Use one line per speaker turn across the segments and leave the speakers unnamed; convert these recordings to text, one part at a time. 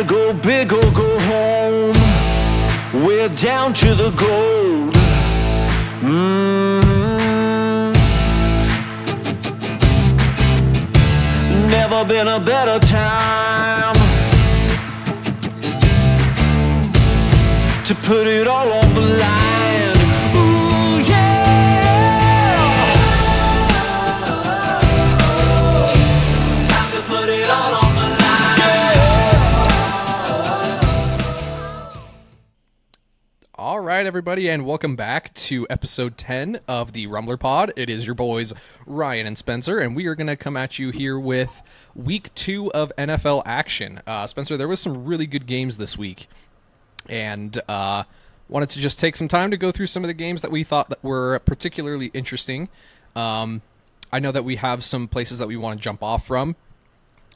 gotta go big or go home. We're down to the gold. Never been a better time to put it all on the line. Ooh, yeah. Time to put it all on the line.
All right, everybody, and welcome back to episode 10 of the Rumber Pod. It is your boys, Ryan and Spencer, and we are going to come at you here with week 2 of NFL action. Spencer, there was some really good games this week, and wanted to just take some time to go through some of the games that we thought that were particularly interesting. I know that we have some places that we want to jump off from.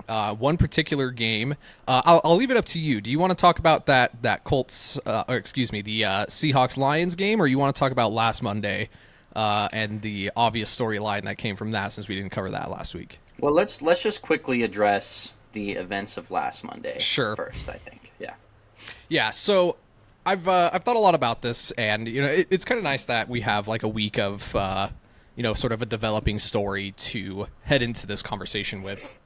One particular game, I'll leave it up to you. Do you want to talk about that Colts, the Seahawks-Lions game, or you want to talk about last Monday and the obvious storyline that came from that, since we didn't cover that last week?
Well, let's just quickly address the events of last Monday.
Sure.
First, I think.
Yeah. So I've thought a lot about this, and it's kind of nice that we have like a week of sort of a developing story to head into this conversation with.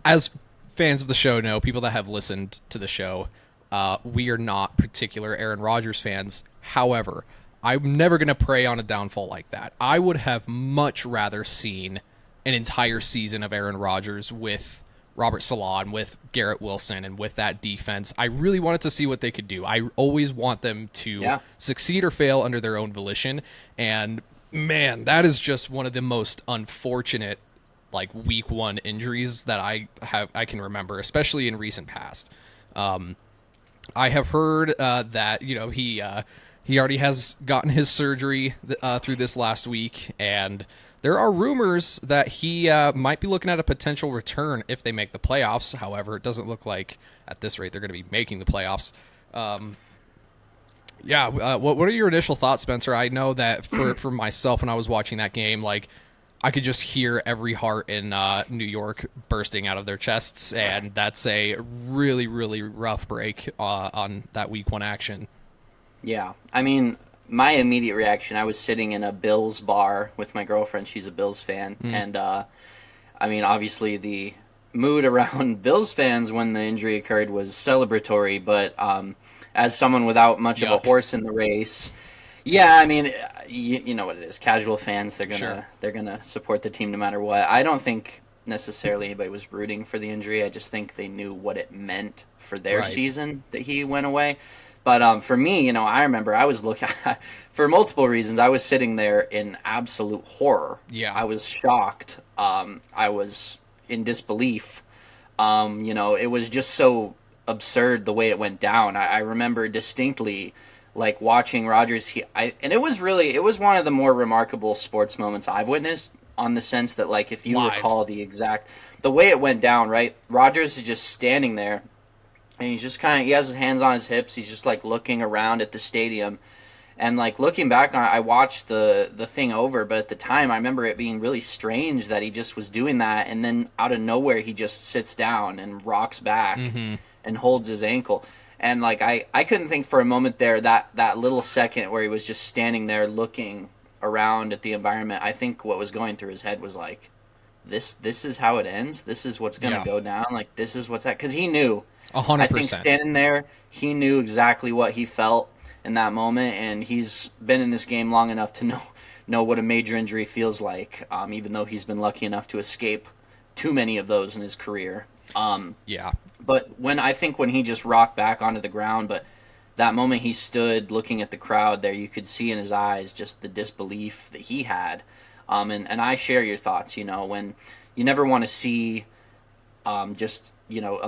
As fans of the show know, people that have listened to the show, we are not particular Aaron Rodgers fans. However, I'm never going to prey on a downfall like that. I would have much rather seen an entire season of Aaron Rodgers with Robert Saleh, with Garrett Wilson, and with that defense. I really wanted to see what they could do. I always want them to succeed or fail under their own volition. And, man, that is just one of the most unfortunate week 1 injuries that I can remember, especially in recent past. I have heard that he already has gotten his surgery through this last week, and there are rumors that he might be looking at a potential return if they make the playoffs. However, it doesn't look like at this rate they're going to be making the playoffs. What are your initial thoughts, Spencer? I know that for myself, when I was watching that game, I could just hear every heart in New York bursting out of their chests, and that's a really, really rough break on that week 1 action.
Yeah. I mean, my immediate reaction, I was sitting in a Bills bar with my girlfriend. She's a Bills fan. And, obviously the mood around Bills fans when the injury occurred was celebratory, but as someone without much of a horse in the race... Yeah, I mean, you know what it is. Casual fans, they're gonna support the team no matter what. I don't think necessarily anybody was rooting for the injury. I just think they knew what it meant for their season that he went away. But for me, I remember I was looking for multiple reasons. I was sitting there in absolute horror.
Yeah,
I was shocked. I was in disbelief. It was just so absurd the way it went down. I remember distinctly. Watching Rodgers, and it was one of the more remarkable sports moments I've witnessed, on the sense that, if you recall the way it went down, right? Rodgers is just standing there, and he's just he has his hands on his hips, he's just, looking around at the stadium, and, looking back on it, I watched the thing over, but at the time, I remember it being really strange that he just was doing that, and then out of nowhere, he just sits down and rocks back and holds his ankle. And, I couldn't think for a moment there that little second where he was just standing there looking around at the environment. I think what was going through his head was, this is how it ends? This is what's going to go down? This is what's that? Because he knew.
100%.
I think standing there, he knew exactly what he felt in that moment, and he's been in this game long enough to know what a major injury feels like, even though he's been lucky enough to escape too many of those in his career. But when he just rocked back onto the ground, but that moment he stood looking at the crowd there, you could see in his eyes just the disbelief that he had. And I share your thoughts, when you never want to see a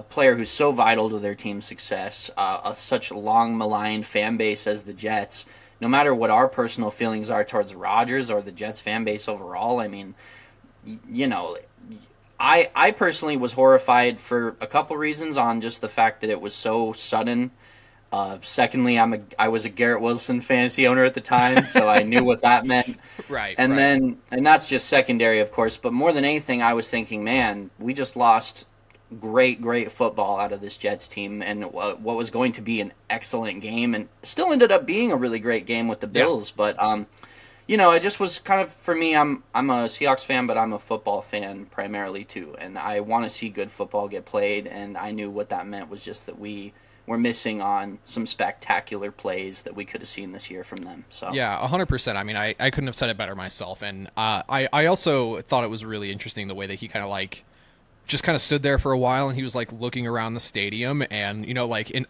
player who's so vital to their team's success, such long maligned fan base as the Jets, no matter what our personal feelings are towards Rodgers or the Jets fan base overall. I mean, I personally was horrified for a couple reasons, on just the fact that it was so sudden. Secondly, I was a Garrett Wilson fantasy owner at the time, so I knew what that meant. And that's just secondary, of course. But more than anything, I was thinking, man, we just lost great football out of this Jets team, and what was going to be an excellent game, and still ended up being a really great game with the Bills. But it just was kind of, for me, I'm a Seahawks fan, but I'm a football fan primarily too, and I want to see good football get played, and I knew what that meant was just that we were missing on some spectacular plays that we could have seen this year from them. So
yeah, 100%. I mean, I couldn't have said it better myself, and I also thought it was really interesting the way that he kind of like just kind of stood there for a while, and he was like looking around the stadium, and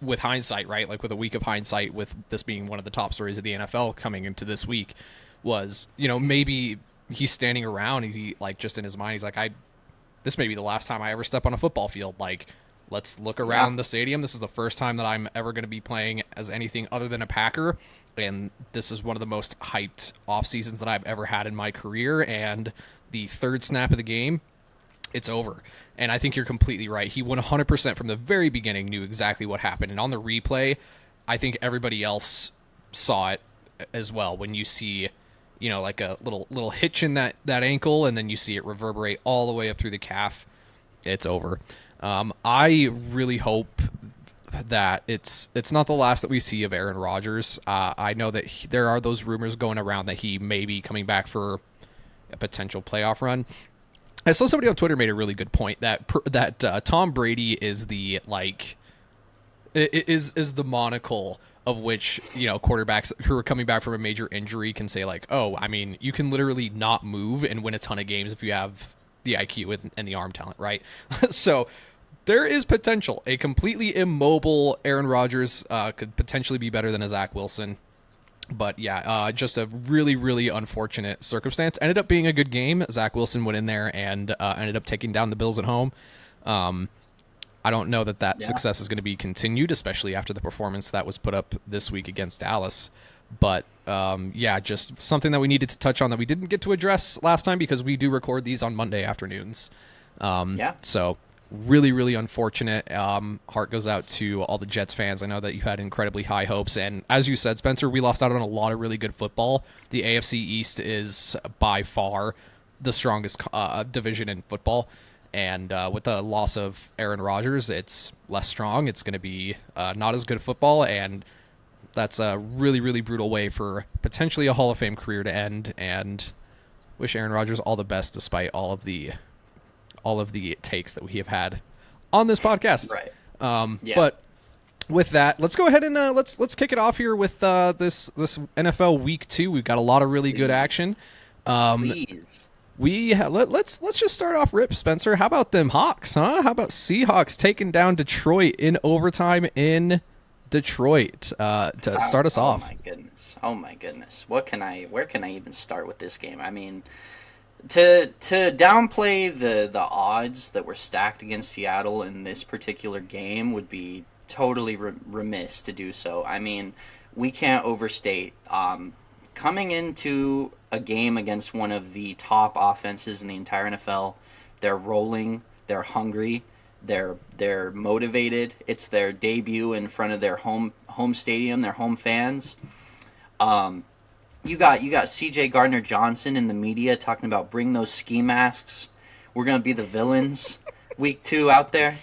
with hindsight, right, like with a week of hindsight, with this being one of the top stories of the NFL coming into this week, was maybe he's standing around and he like just in his mind he's like, this may be the last time I ever step on a football field, like let's look around the stadium. This is the first time that I'm ever going to be playing as anything other than a Packer, and this is one of the most hyped off seasons that I've ever had in my career, and the third snap of the game, it's over. And I think you're completely right. He 100% from the very beginning knew exactly what happened. And on the replay, I think everybody else saw it as well. When you see, like a little hitch in that ankle, and then you see it reverberate all the way up through the calf, it's over. I really hope that it's not the last that we see of Aaron Rodgers. I know that there are those rumors going around that he may be coming back for a potential playoff run. I saw somebody on Twitter made a really good point that Tom Brady is the is the monocle of which quarterbacks who are coming back from a major injury can say like, oh, I mean, you can literally not move and win a ton of games if you have the IQ and the arm talent, right? So there is potential. A completely immobile Aaron Rodgers could potentially be better than a Zach Wilson. But yeah, just a really, really unfortunate circumstance. Ended up being a good game. Zach Wilson went in there and ended up taking down the Bills at home. I don't know that success is going to be continued, especially after the performance that was put up this week against Dallas. But just something that we needed to touch on that we didn't get to address last time because we do record these on Monday afternoons. So really, really unfortunate. Heart goes out to all the Jets fans. I know that you had incredibly high hopes. And as you said, Spencer, we lost out on a lot of really good football. The AFC East is by far the strongest division in football. And with the loss of Aaron Rodgers, it's less strong. It's going to be not as good football. And that's a really, really brutal way for potentially a Hall of Fame career to end. And wish Aaron Rodgers all the best despite all of the takes that we have had on this podcast.
Right.
But with that, let's go ahead and let's kick it off here with this NFL Week 2. We've got a lot of really good action.
Please.
Let's just start off rip, Spencer. How about them Hawks, huh? How about Seahawks taking down Detroit in overtime in Detroit to start us off?
Oh my goodness. Where can I even start with this game? I mean, to downplay the odds that were stacked against Seattle in this particular game would be totally remiss to do so. I mean, we can't overstate coming into a game against one of the top offenses in the entire NFL. They're rolling, they're hungry, they're motivated. It's their debut in front of their home stadium, their home fans. You got CJ Gardner-Johnson in the media talking about bring those ski masks. We're going to be the villains week 2 out there.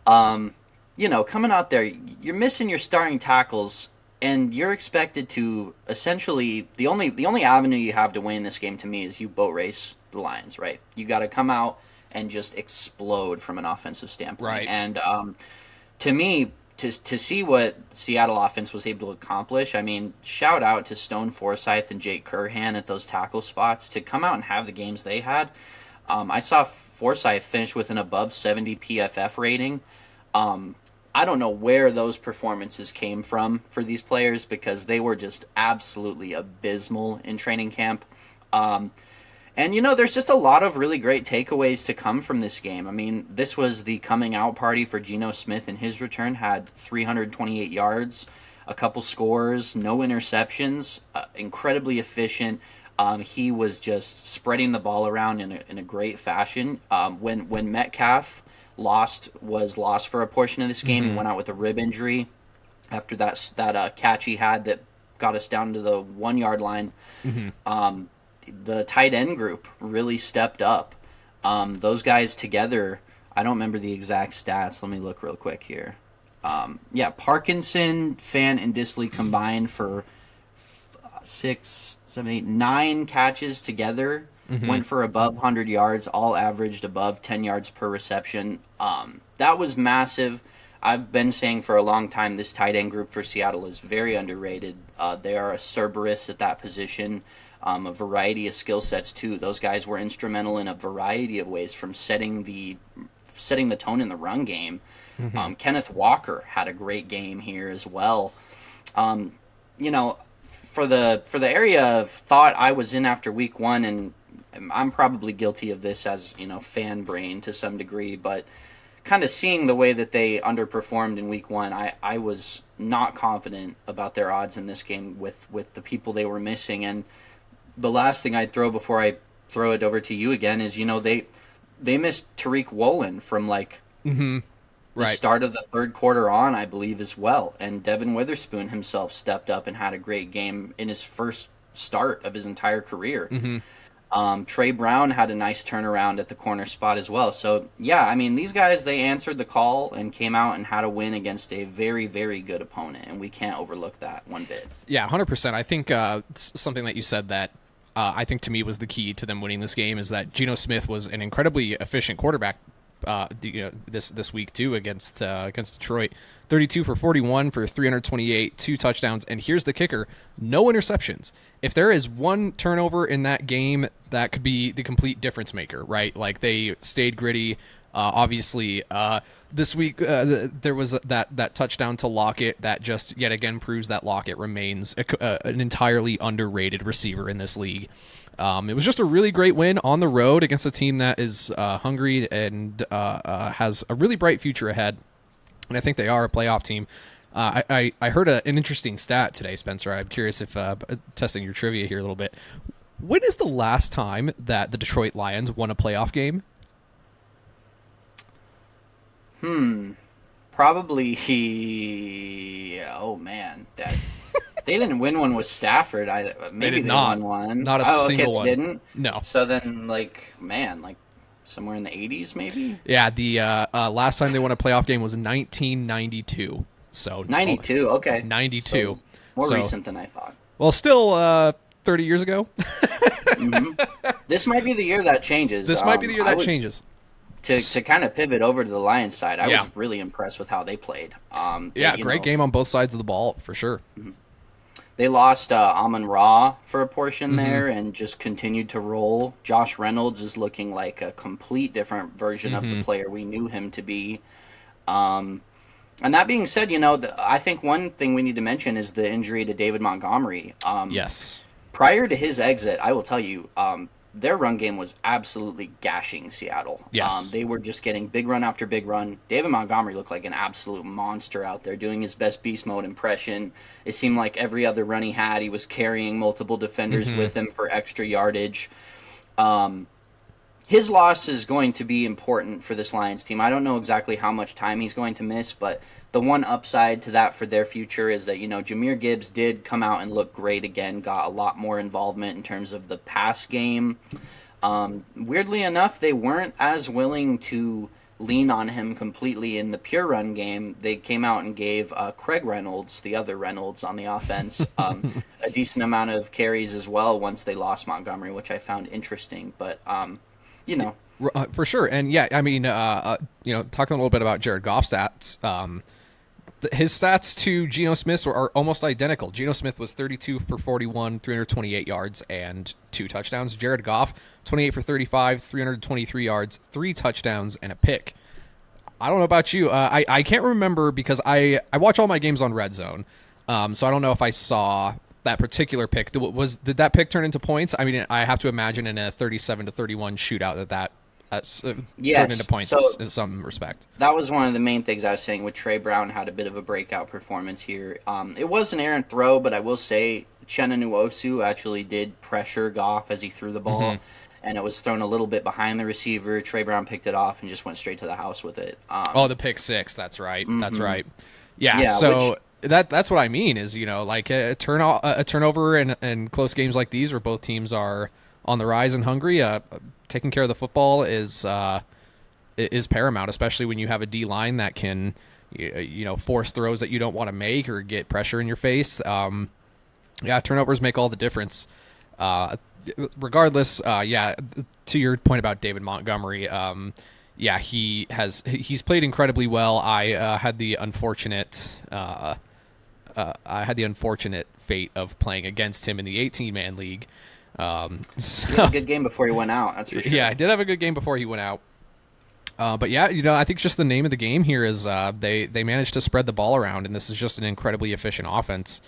Coming out there, you're missing your starting tackles, and you're expected to essentially the only avenue you have to win this game to me is you boat race the Lions, right? You got to come out and just explode from an offensive standpoint.
Right.
And to me, to see what Seattle offense was able to accomplish, I mean, shout out to Stone Forsythe and Jake Curhan at those tackle spots to come out and have the games they had. I saw Forsythe finish with an above 70 PFF rating. I don't know where those performances came from for these players because they were just absolutely abysmal in training camp. And, there's just a lot of really great takeaways to come from this game. I mean, this was the coming out party for Geno Smith in his return, had 328 yards, a couple scores, no interceptions, incredibly efficient. He was just spreading the ball around in a great fashion. When Metcalf was lost for a portion of this game, he went out with a rib injury after that catch he had that got us down to the 1 yard line. The tight end group really stepped up. Those guys together, I don't remember the exact stats. Let me look real quick here. Yeah, Parkinson, Fan, and Disley combined for 6, 7, 8, 9 catches together. Went for above 100 yards, all averaged above 10 yards per reception. That was massive. I've been saying for a long time this tight end group for Seattle is very underrated. They are a Cerberus at that position. A variety of skill sets too. Those guys were instrumental in a variety of ways, from setting the tone in the run game. Kenneth Walker had a great game here as well. You know, for the area of thought I was in after week 1, and I'm probably guilty of this as, you know, fan brain to some degree, but kind of seeing the way that they underperformed in week 1, I was not confident about their odds in this game with the people they were missing. And the last thing I'd throw before I throw it over to you again is, you know, they missed Tariq Woolen from like the start of the third quarter on, I believe, as well. And Devin Witherspoon himself stepped up and had a great game in his first start of his entire career. Trey Brown had a nice turnaround at the corner spot as well. So, yeah, I mean, these guys, they answered the call and came out and had a win against a very, very good opponent, and we can't overlook that one bit.
Yeah, 100%. I think something that you said that I think to me was the key to them winning this game is that Geno Smith was an incredibly efficient quarterback this week too against Detroit. 32 for 41 for 328, 2 touchdowns, and here's the kicker: no interceptions. If there is one turnover in that game, that could be the complete difference maker, right? Like, they stayed gritty. Obviously, this week there was that touchdown to Lockett that just yet again proves that Lockett remains an entirely underrated receiver in this league. It was just a really great win on the road against a team that is hungry and has a really bright future ahead. And I think they are a playoff team. I heard an interesting stat today, Spencer. I'm curious if testing your trivia here a little bit. When is the last time that the Detroit Lions won a playoff game?
Probably oh man, they didn't win one with Stafford. Maybe they won one.
Not a single one.
They didn't?
No.
So then, like somewhere in the 80s, maybe?
Yeah, the last time they won a playoff game was 1992. So
92, okay.
92.
So more recent than I thought.
Well, still 30 years ago.
This might be the year that changes.
This might be the year that changes.
To kind of pivot over to the Lions side, I was really impressed with how they played.
Great game on both sides of the ball, for sure.
They lost Amon-Ra for a portion there and just continued to roll. Josh Reynolds is looking like a complete different version of the player we knew him to be. And that being said, you know, I think one thing we need to mention is the injury to David Montgomery.
Yes.
Prior to his exit, I will tell you, their run game was absolutely gashing Seattle.
Yes.
They were just getting big run after big run. David Montgomery looked like an absolute monster out there doing his best beast mode impression. It seemed like every other run he had, he was carrying multiple defenders with him for extra yardage. His loss is going to be important for this Lions team. I don't know exactly how much time he's going to miss, but the one upside to that for their future is that, you know, Jahmyr Gibbs did come out and look great again, got a lot more involvement in terms of the pass game. Weirdly enough, they weren't as willing to lean on him completely in the pure run game. They came out and gave Craig Reynolds, the other Reynolds on the offense, a decent amount of carries as well once they lost Montgomery, which I found interesting. But, you know.
For sure. And yeah, I mean, you know, talking a little bit about Jared Goff's stats, his stats to Geno Smith's are almost identical. Geno Smith was 32 for 41, 328 yards, and 2 touchdowns. Jared Goff, 28 for 35, 323 yards, 3 touchdowns, and a pick. I don't know about you. I can't remember because I watch all my games on Red Zone, so I don't know if I saw that particular pick. Did that pick turn into points? I mean, I have to imagine in a 37-31 shootout that's turned into points in some respect.
That was one of the main things I was saying with Trey Brown had a bit of a breakout performance here. It was an errant throw, but I will say Uchenna Nwosu actually did pressure Goff as he threw the ball, and it was thrown a little bit behind the receiver. Trey Brown picked it off and just went straight to the house with it.
The pick six. That's right. That's right. Yeah. So that's what I mean is, you know, like a turnover in close games like these where both teams are on the rise and hungry. Taking care of the football is is paramount, especially when you have a D line that can, force throws that you don't want to make or get pressure in your face. Turnovers make all the difference. Regardless, to your point about David Montgomery, he's played incredibly well. I had the unfortunate fate of playing against him in the 18-man league.
He had a good game before he went out. That's for sure.
Yeah, I did have a good game before he went out. But I think just the name of the game here is they managed to spread the ball around, and this is just an incredibly efficient offense.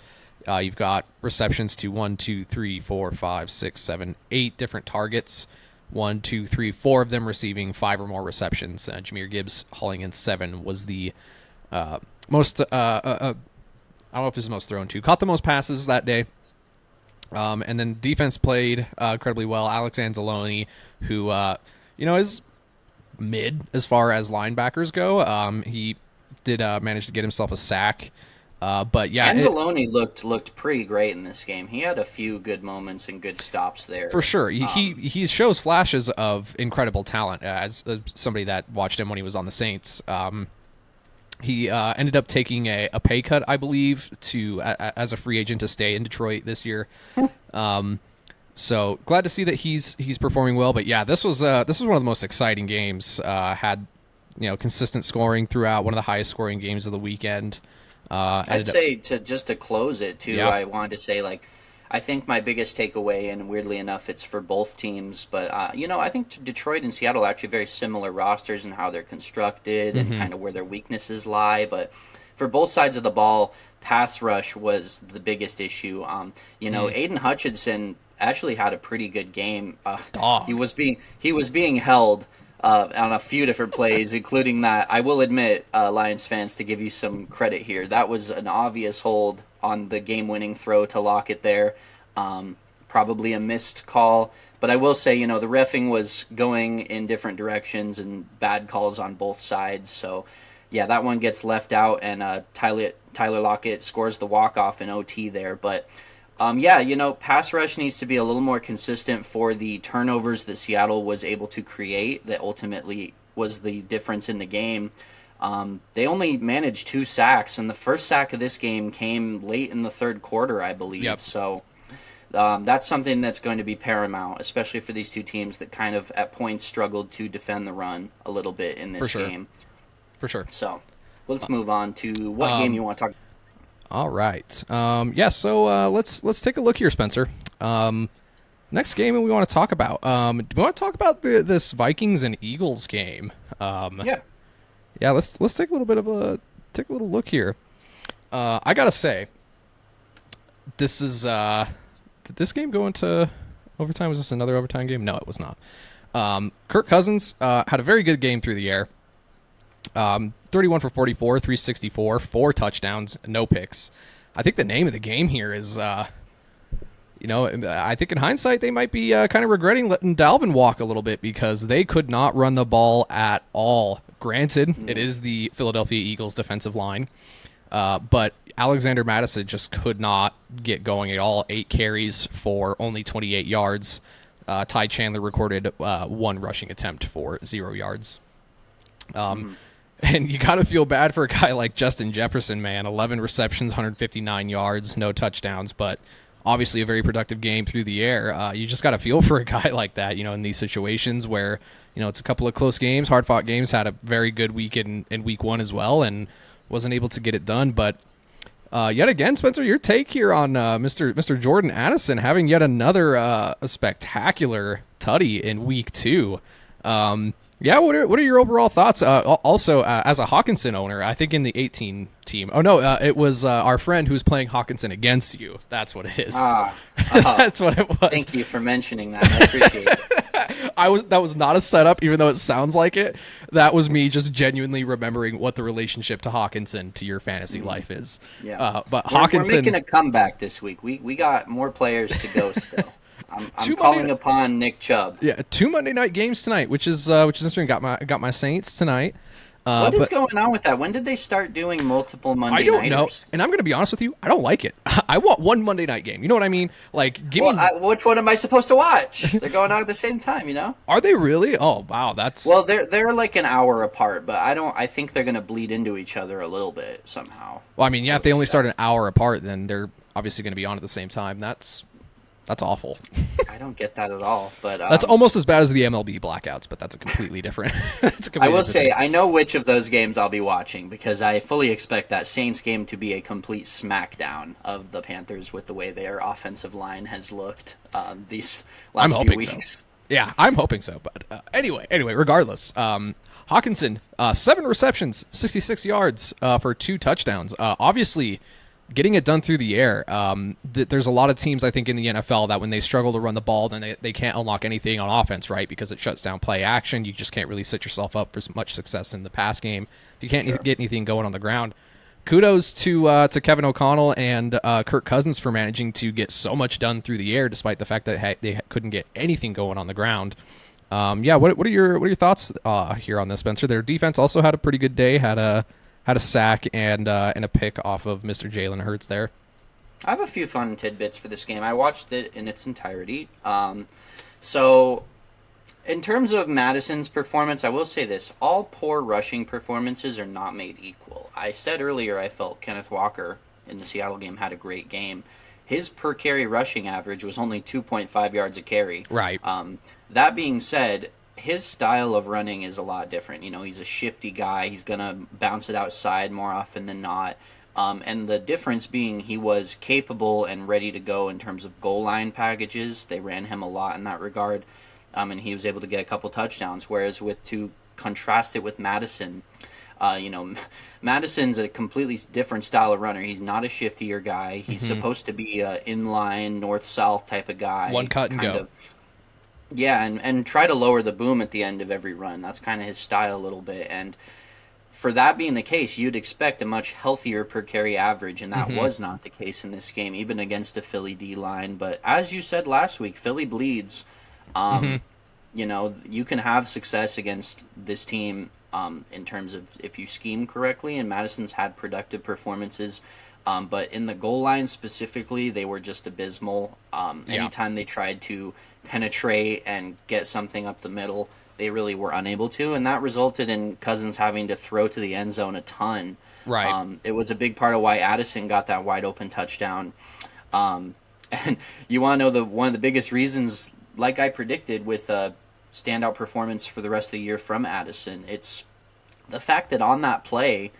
You've got receptions to 1, 2, 3, 4, 5, 6, 7, 8 different targets. 1, 2, 3, 4 of them receiving 5 or more receptions. Jahmyr Gibbs hauling in 7 was the most. I don't know if it was the most thrown to. Caught the most passes that day. And then defense played incredibly well. Alex Anzalone, who is mid as far as linebackers go. He did manage to get himself a sack. But yeah,
Anzalone looked pretty great in this game. He had a few good moments and good stops there.
For sure. He shows flashes of incredible talent as somebody that watched him when he was on the Saints. He ended up taking a pay cut, I believe, as a free agent to stay in Detroit this year. So glad to see that he's performing well. But yeah, this was one of the most exciting games. Had consistent scoring throughout, one of the highest scoring games of the weekend.
I'd say to close it too.
Yeah.
I wanted to say I think my biggest takeaway, and weirdly enough, it's for both teams, but I think Detroit and Seattle are actually very similar rosters and how they're constructed and kind of where their weaknesses lie. But for both sides of the ball, pass rush was the biggest issue. Aiden Hutchinson actually had a pretty good game. He was being held on a few different plays, including that. I will admit, Lions fans, to give you some credit here, that was an obvious hold on the game-winning throw to Lockett there. Probably a missed call, but I will say, the reffing was going in different directions and bad calls on both sides. So, yeah, that one gets left out, and Tyler Lockett scores the walk-off in OT there. But pass rush needs to be a little more consistent for the turnovers that Seattle was able to create that ultimately was the difference in the game. They only managed 2 sacks, and the first sack of this game came late in the third quarter, I believe.
Yep.
So that's something that's going to be paramount, especially for these two teams that kind of at points struggled to defend the run a little bit in this game. For sure. So let's move on to what game you want to talk about.
All right. So let's take a look here, Spencer. Next game we want to talk about. Do we want to talk about this Vikings and Eagles game? Yeah. Let's take a little bit of a look here. I gotta say, this is did this game go into overtime? Was this another overtime game? No, it was not. Kirk Cousins had a very good game through the air. 31 for 44, 364, 4 touchdowns, no picks. I think the name of the game here is, I think in hindsight they might be kind of regretting letting Dalvin walk a little bit because they could not run the ball at all. Granted, it is the Philadelphia Eagles defensive line, but Alexander Mattison just could not get going at all. 8 carries for only 28 yards. Ty Chandler recorded 1 rushing attempt for 0 yards. And you got to feel bad for a guy like Justin Jefferson, man. 11 receptions, 159 yards, no touchdowns, but obviously a very productive game through the air. You just got to feel for a guy like that, in these situations where, it's a couple of close games, hard-fought games, had a very good week in week 1 as well, and wasn't able to get it done. But yet again, Spencer, your take here on Mr. Jordan Addison having yet another a spectacular tutty in week 2. What are your overall thoughts? Also, as a Hawkinson owner, I think in the 18 team. Oh no, it was our friend who's playing Hawkinson against you. That's what it is. That's what it was.
Thank you for mentioning that. I appreciate it.
That was not a setup, even though it sounds like it. That was me just genuinely remembering what the relationship to Hawkinson to your fantasy life is.
Yeah,
but
we're
Hawkinson
making a comeback this week. We got more players to go still. I'm calling upon Nick Chubb.
Yeah, 2 Monday night games tonight, which is interesting. Got my Saints tonight.
What is going on with that? When did they start doing multiple Monday
I don't know,
nighters?
and I'm going to be honest with you. I don't like it. I want one Monday night game. You know what I mean? Like, give me.
Which one am I supposed to watch? They're going on at the same time, you know?
Are they really? Oh, wow, that's.
Well, they're like an hour apart, but I think they're going to bleed into each other a little bit somehow.
Well, I mean, yeah, if they only start an hour apart, then they're obviously going to be on at the same time. That's awful.
I don't get that at all. But
that's almost as bad as the MLB blackouts, but that's a completely different.
I will say I know which of those games I'll be watching because I fully expect that Saints game to be a complete smackdown of the Panthers with the way their offensive line has looked these last few weeks.
So. Yeah, I'm hoping so. But anyway, regardless, Hawkinson, 7 receptions, 66 yards for 2 touchdowns. Obviously, getting it done through the air. There's a lot of teams, I think, in the NFL that when they struggle to run the ball, then they can't unlock anything on offense, right? Because it shuts down play action. You just can't really set yourself up for much success in the pass game. If you can't get anything going on the ground. Kudos to Kevin O'Connell and Kirk Cousins for managing to get so much done through the air, despite the fact that they couldn't get anything going on the ground. What are your thoughts here on this, Spencer? Their defense also had a pretty good day. Had a sack and a pick off of Mr. Jalen Hurts there.
I have a few fun tidbits for this game. I watched it in its entirety. So, in terms of Madison's performance, I will say this. All poor rushing performances are not made equal. I said earlier I felt Kenneth Walker in the Seattle game had a great game. His per carry rushing average was only 2.5 yards a carry.
Right.
That being said, his style of running is a lot different. You know, he's a shifty guy. He's going to bounce it outside more often than not. And the difference being he was capable and ready to go in terms of goal line packages. They ran him a lot in that regard. And he was able to get a couple touchdowns. Whereas to contrast it with Madison, Madison's a completely different style of runner. He's not a shiftier guy. He's supposed to be an inline, north-south type of guy.
One cut and go.
Yeah, and try to lower the boom at the end of every run. That's kind of his style a little bit. And for that being the case, you'd expect a much healthier per carry average, and that was not the case in this game, even against a Philly D-line. But as you said last week, Philly bleeds. You know, you can have success against this team in terms of if you scheme correctly, and Madison's had productive performances. But in the goal line specifically, they were just abysmal. Anytime they tried to penetrate and get something up the middle, they really were unable to, and that resulted in Cousins having to throw to the end zone a ton.
Right.
It was a big part of why Addison got that wide open touchdown. And you want to know one of the biggest reasons, like I predicted with a standout performance for the rest of the year from Addison, it's the fact that on that play,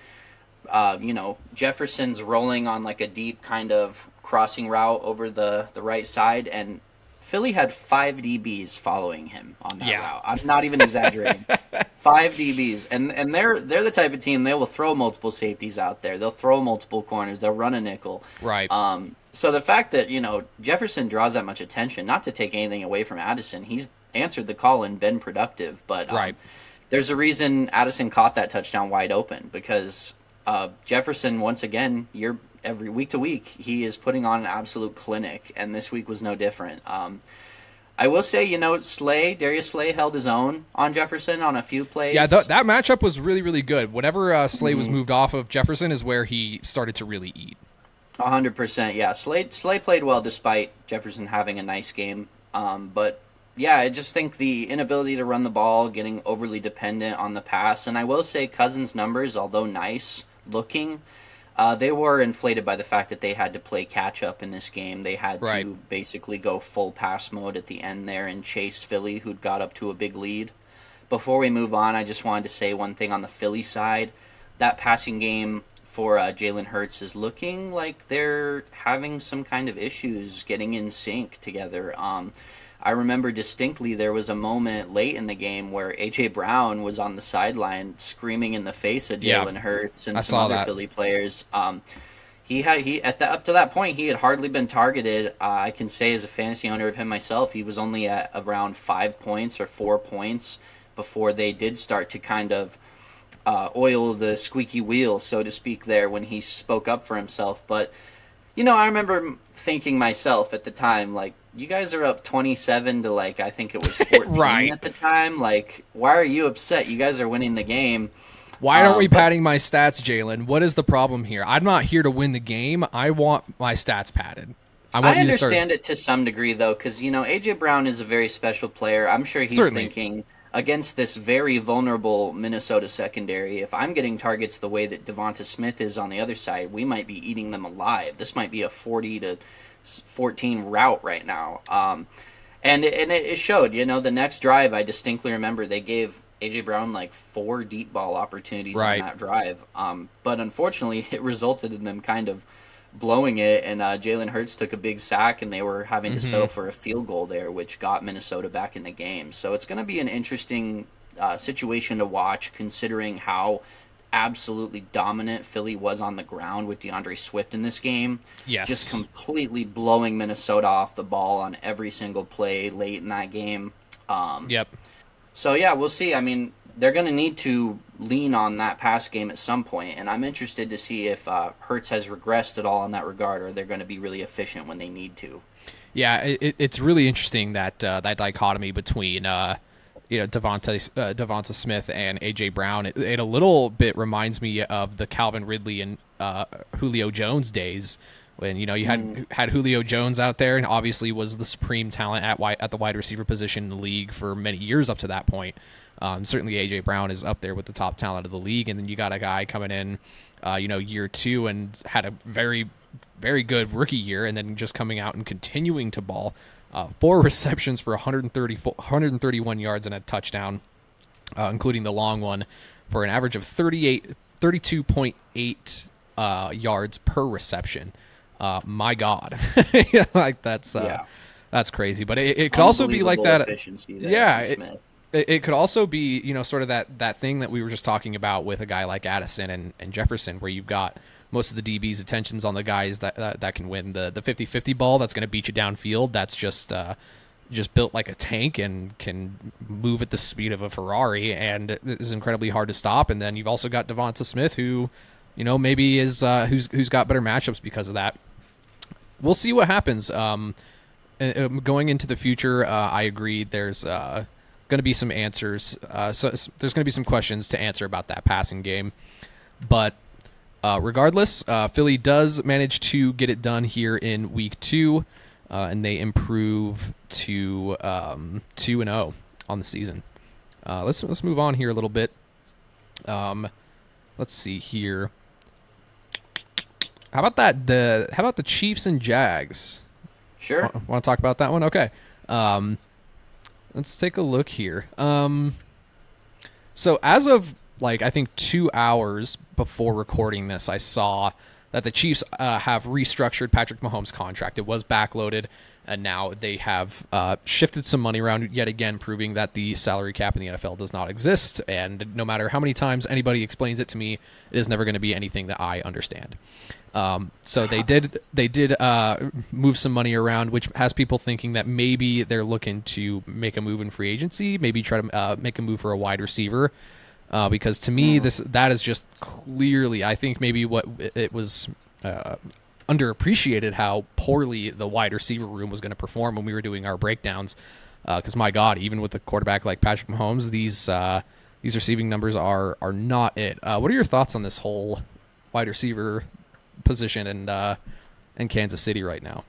Jefferson's rolling on like a deep kind of crossing route over the right side, and Philly had 5 DBs following him on that route. I'm not even exaggerating. 5 DBs, and they're the type of team, they will throw multiple safeties out there. They'll throw multiple corners. They'll run a nickel.
Right.
So the fact that Jefferson draws that much attention, not to take anything away from Addison, he's answered the call and been productive. But there's a reason Addison caught that touchdown wide open, because Jefferson, once again, every week to week, he is putting on an absolute clinic, and this week was no different. I will say, Darius Slay held his own on Jefferson on a few plays.
Yeah, that matchup was really, really good. Whenever Slay was moved off of Jefferson is where he started to really eat.
100%, yeah. Slay played well despite Jefferson having a nice game. But, yeah, I just think the inability to run the ball, getting overly dependent on the pass, and I will say Cousins' numbers, although nice looking, they were inflated by the fact that they had to play catch-up in this game. They had to basically go full pass mode at the end there and chase Philly, who'd got up to a big lead. Before we move on, I just wanted to say one thing on the Philly side. That passing game for Jalen Hurts is looking like they're having some kind of issues getting in sync together. I remember distinctly there was a moment late in the game where A.J. Brown was on the sideline screaming in the face of Jalen Hurts and some other Philly players. Up to that point, he had hardly been targeted. I can say as a fantasy owner of him myself, he was only at around 5 points or 4 points before they did start to kind of oil the squeaky wheel, so to speak, there when he spoke up for himself. But, I remember thinking myself at the time, like, you guys are up 27 to, like, I think it was 14 at the time. Like, why are you upset? You guys are winning the game.
Why aren't we padding my stats, Jalen? What is the problem here? I'm not here to win the game. I want my stats padded.
I understand it to some degree, though, because, A.J. Brown is a very special player. I'm sure he's thinking, against this very vulnerable Minnesota secondary, if I'm getting targets the way that Devonta Smith is on the other side, we might be eating them alive. This might be a 40-14 route right now. And it showed, the next drive, I distinctly remember they gave A.J. Brown like 4 deep ball opportunities on that drive. But unfortunately, it resulted in them kind of blowing it, and Jalen Hurts took a big sack, and they were having to settle for a field goal there, which got Minnesota back in the game. So it's going to be an interesting situation to watch, considering how absolutely dominant Philly was on the ground with DeAndre Swift in this game.
Yes.
Just completely blowing Minnesota off the ball on every single play late in that game.
Yep.
So, yeah, we'll see. I mean, they're going to need to lean on that pass game at some point, and I'm interested to see if Hurts has regressed at all in that regard, or they're going to be really efficient when they need to.
Yeah, it's really interesting that that dichotomy between Devonta Smith and A.J. Brown. It a little bit reminds me of the Calvin Ridley and Julio Jones days, when you had Julio Jones out there, and obviously was the supreme talent at the wide receiver position in the league for many years up to that point. Certainly A.J. Brown is up there with the top talent of the league, and then you got a guy coming in, year 2 and had a very, very good rookie year, and then just coming out and continuing to ball. 4 receptions for 131 yards and a touchdown, including the long one, for an average of 32.8 yards per reception. My God, that's crazy. But it could also be like that. It could also be, sort of that thing that we were just talking about with a guy like Addison and Jefferson, where you've got most of the DB's attentions on the guys that can win the 50-50 ball that's going to beat you downfield. That's just built like a tank and can move at the speed of a Ferrari, and is incredibly hard to stop. And then you've also got Devonta Smith, who, maybe is who's got better matchups because of that. We'll see what happens. Going into the future, I agree. There's going to be some answers. So there's going to be some questions to answer about that passing game. But regardless, Philly does manage to get it done here in week 2, and they improve to 2-0 on the season. Let's move on here a little bit. Let's see here. How about the Chiefs and Jags?
Sure.
Want to talk about that one? Okay. Let's take a look here. So as of I think 2 hours before recording this, I saw that the Chiefs have restructured Patrick Mahomes' contract. It was backloaded, and now they have shifted some money around yet again, proving that the salary cap in the NFL does not exist. And no matter how many times anybody explains it to me, it is never going to be anything that I understand. So they did move some money around, which has people thinking that maybe they're looking to make a move in free agency, maybe try to make a move for a wide receiver. Because to me, that is just clearly, I think maybe what it was underappreciated how poorly the wide receiver room was going to perform when we were doing our breakdowns. Because my God, even with a quarterback like Patrick Mahomes, these receiving numbers are not it. What are your thoughts on this whole wide receiver position in Kansas City right now?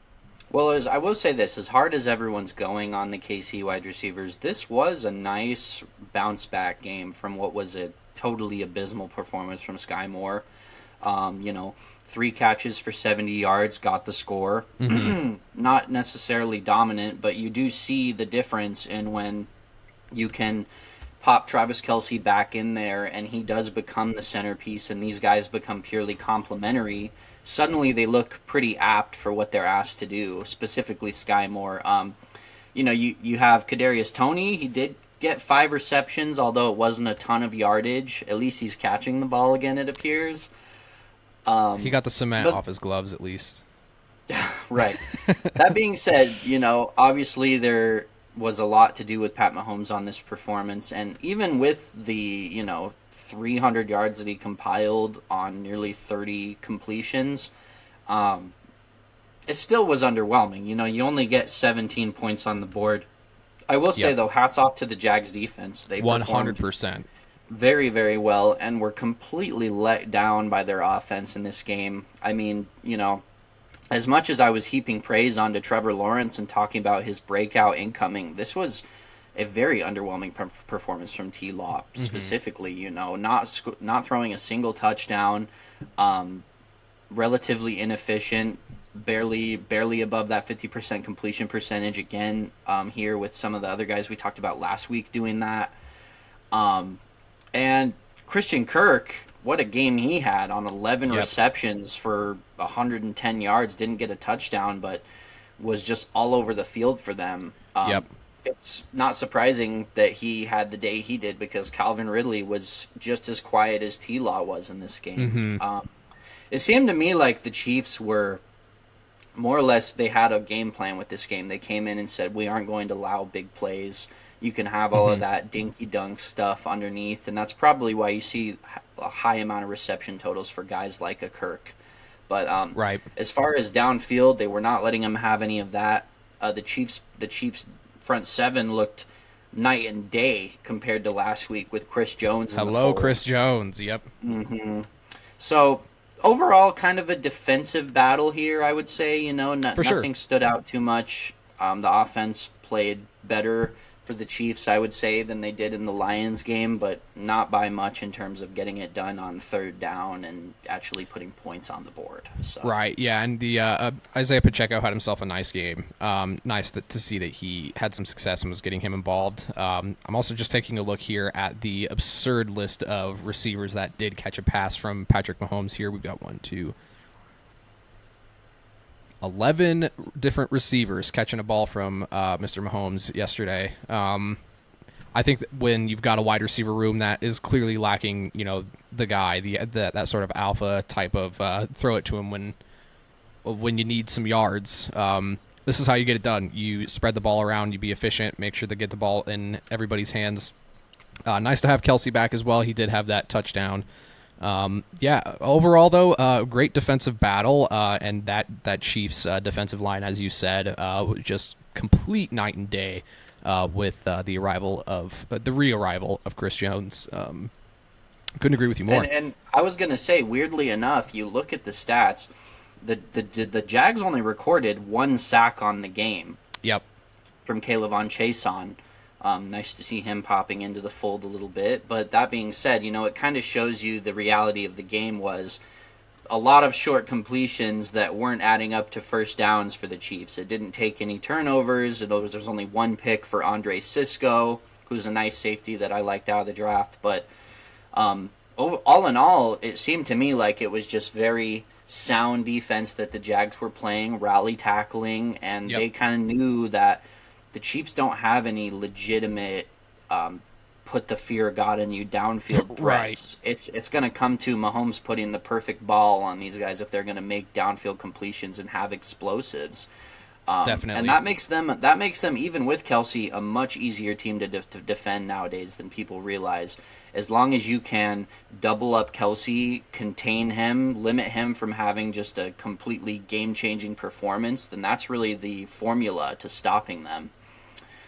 Well, I will say this, as hard as everyone's going on the KC wide receivers, this was a nice bounce-back game from what was a totally abysmal performance from Sky Moore. 3 catches for 70 yards, got the score. Mm-hmm. Not necessarily dominant, but you do see the difference in when you can pop Travis Kelce back in there and he does become the centerpiece and these guys become purely complementary. Suddenly they look pretty apt for what they're asked to do, specifically Sky Moore. You have Kadarius Toney. He did get 5 receptions, although it wasn't a ton of yardage. At least he's catching the ball again, it appears.
He got the cement off his gloves, at least.
Right. That being said, obviously there was a lot to do with Pat Mahomes on this performance, and even with the 300 yards that he compiled on nearly 30 completions, it still was underwhelming. You only get 17 points on the board. I will say, though, hats off to the Jags defense. They
100%.
very, very well and were completely let down by their offense in this game. I mean, as much as I was heaping praise onto Trevor Lawrence and talking about his breakout incoming, this was a very underwhelming performance from T-Law specifically. Not throwing a single touchdown, relatively inefficient, barely above that 50% completion percentage again. Here with some of the other guys we talked about last week doing that, and Christian Kirk. What a game he had on 11 receptions for 110 yards. Didn't get a touchdown, but was just all over the field for them. It's not surprising that he had the day he did because Calvin Ridley was just as quiet as T-Law was in this game. It seemed to me like the Chiefs were more or less, they had a game plan with this game. They came in and said, we aren't going to allow big plays. You can have all of that dinky-dunk stuff underneath, and that's probably why you see a high amount of reception totals for guys like a Kirk. But as far as downfield, they were not letting him have any of that. The Chiefs front seven looked night and day compared to last week with Chris Jones.
Hello, Chris Jones. Yep.
So overall, kind of a defensive battle here, I would say. Nothing stood out too much. The offense played better for the Chiefs, I would say, than they did in the Lions game, but not by much in terms of getting it done on third down and actually putting points on the board. So.
Right, yeah, and the Isaiah Pacheco had himself a nice game. Nice to see that he had some success and was getting him involved. I'm also just taking a look here at the absurd list of receivers that did catch a pass from Patrick Mahomes here. We've got 11 different receivers catching a ball from Mr. Mahomes yesterday. I think that when you've got a wide receiver room that is clearly lacking, the guy, that sort of alpha type of throw it to him when you need some yards. This is how you get it done. You spread the ball around, you be efficient, make sure to get the ball in everybody's hands. Nice to have Kelsey back as well. He did have that touchdown. Overall, though, great defensive battle, and that Chiefs defensive line, as you said, just complete night and day with the re-arrival of Chris Jones. Couldn't agree with you more.
And I was going to say, weirdly enough, you look at the stats, the Jags only recorded one sack on the game.
Yep.
From Kayvon Chason. Nice to see him popping into the fold a little bit. But that being said, it kind of shows you the reality of the game was a lot of short completions that weren't adding up to first downs for the Chiefs. It didn't take any turnovers. There's only one pick for Andre Sisco, who's a nice safety that I liked out of the draft. But all in all, it seemed to me like it was just very sound defense that the Jags were playing, rally tackling, and they kind of knew that the Chiefs don't have any legitimate put the fear of God in you downfield threats. Right. It's going to come to Mahomes putting the perfect ball on these guys if they're going to make downfield completions and have explosives.
Definitely.
And that makes them, even with Kelsey, a much easier team to defend nowadays than people realize. As long as you can double up Kelsey, contain him, limit him from having just a completely game-changing performance, then that's really the formula to stopping them.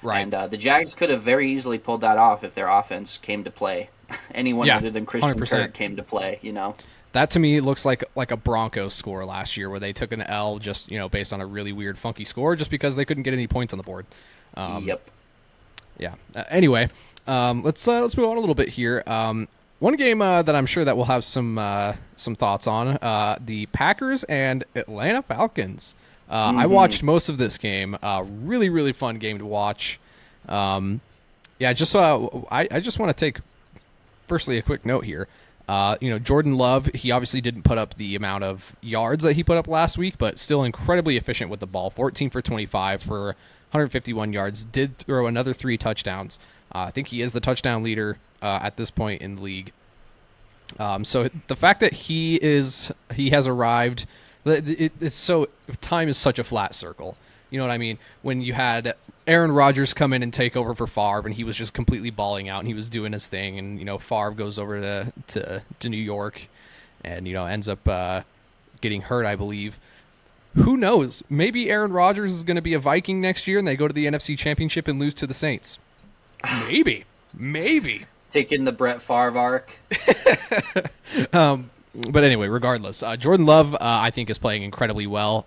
Right. And the Jags could have very easily pulled that off if their offense came to play. Anyone other than Christian 100%. Kirk came to play,
That to me looks like a Broncos score last year where they took an L just, based on a really weird, funky score just because they couldn't get any points on the board.
Yep.
Yeah. Anyway, let's move on a little bit here. One game that I'm sure that we'll have some thoughts on, the Packers and Atlanta Falcons. I watched most of this game. Really, really fun game to watch. I just want to take, firstly, a quick note here. Jordan Love, he obviously didn't put up the amount of yards that he put up last week, but still incredibly efficient with the ball. 14 for 25 for 151 yards. Did throw another 3 touchdowns. I think he is the touchdown leader at this point in the league. So the fact that he has arrived, time is such a flat circle. You know what I mean? When you had Aaron Rodgers come in and take over for Favre, and he was just completely balling out, and he was doing his thing, and Favre goes over to New York, and ends up getting hurt, I believe. Who knows? Maybe Aaron Rodgers is going to be a Viking next year, and they go to the NFC Championship and lose to the Saints. Maybe.
Taking the Brett Favre arc.
But anyway, regardless, Jordan Love, I think, is playing incredibly well,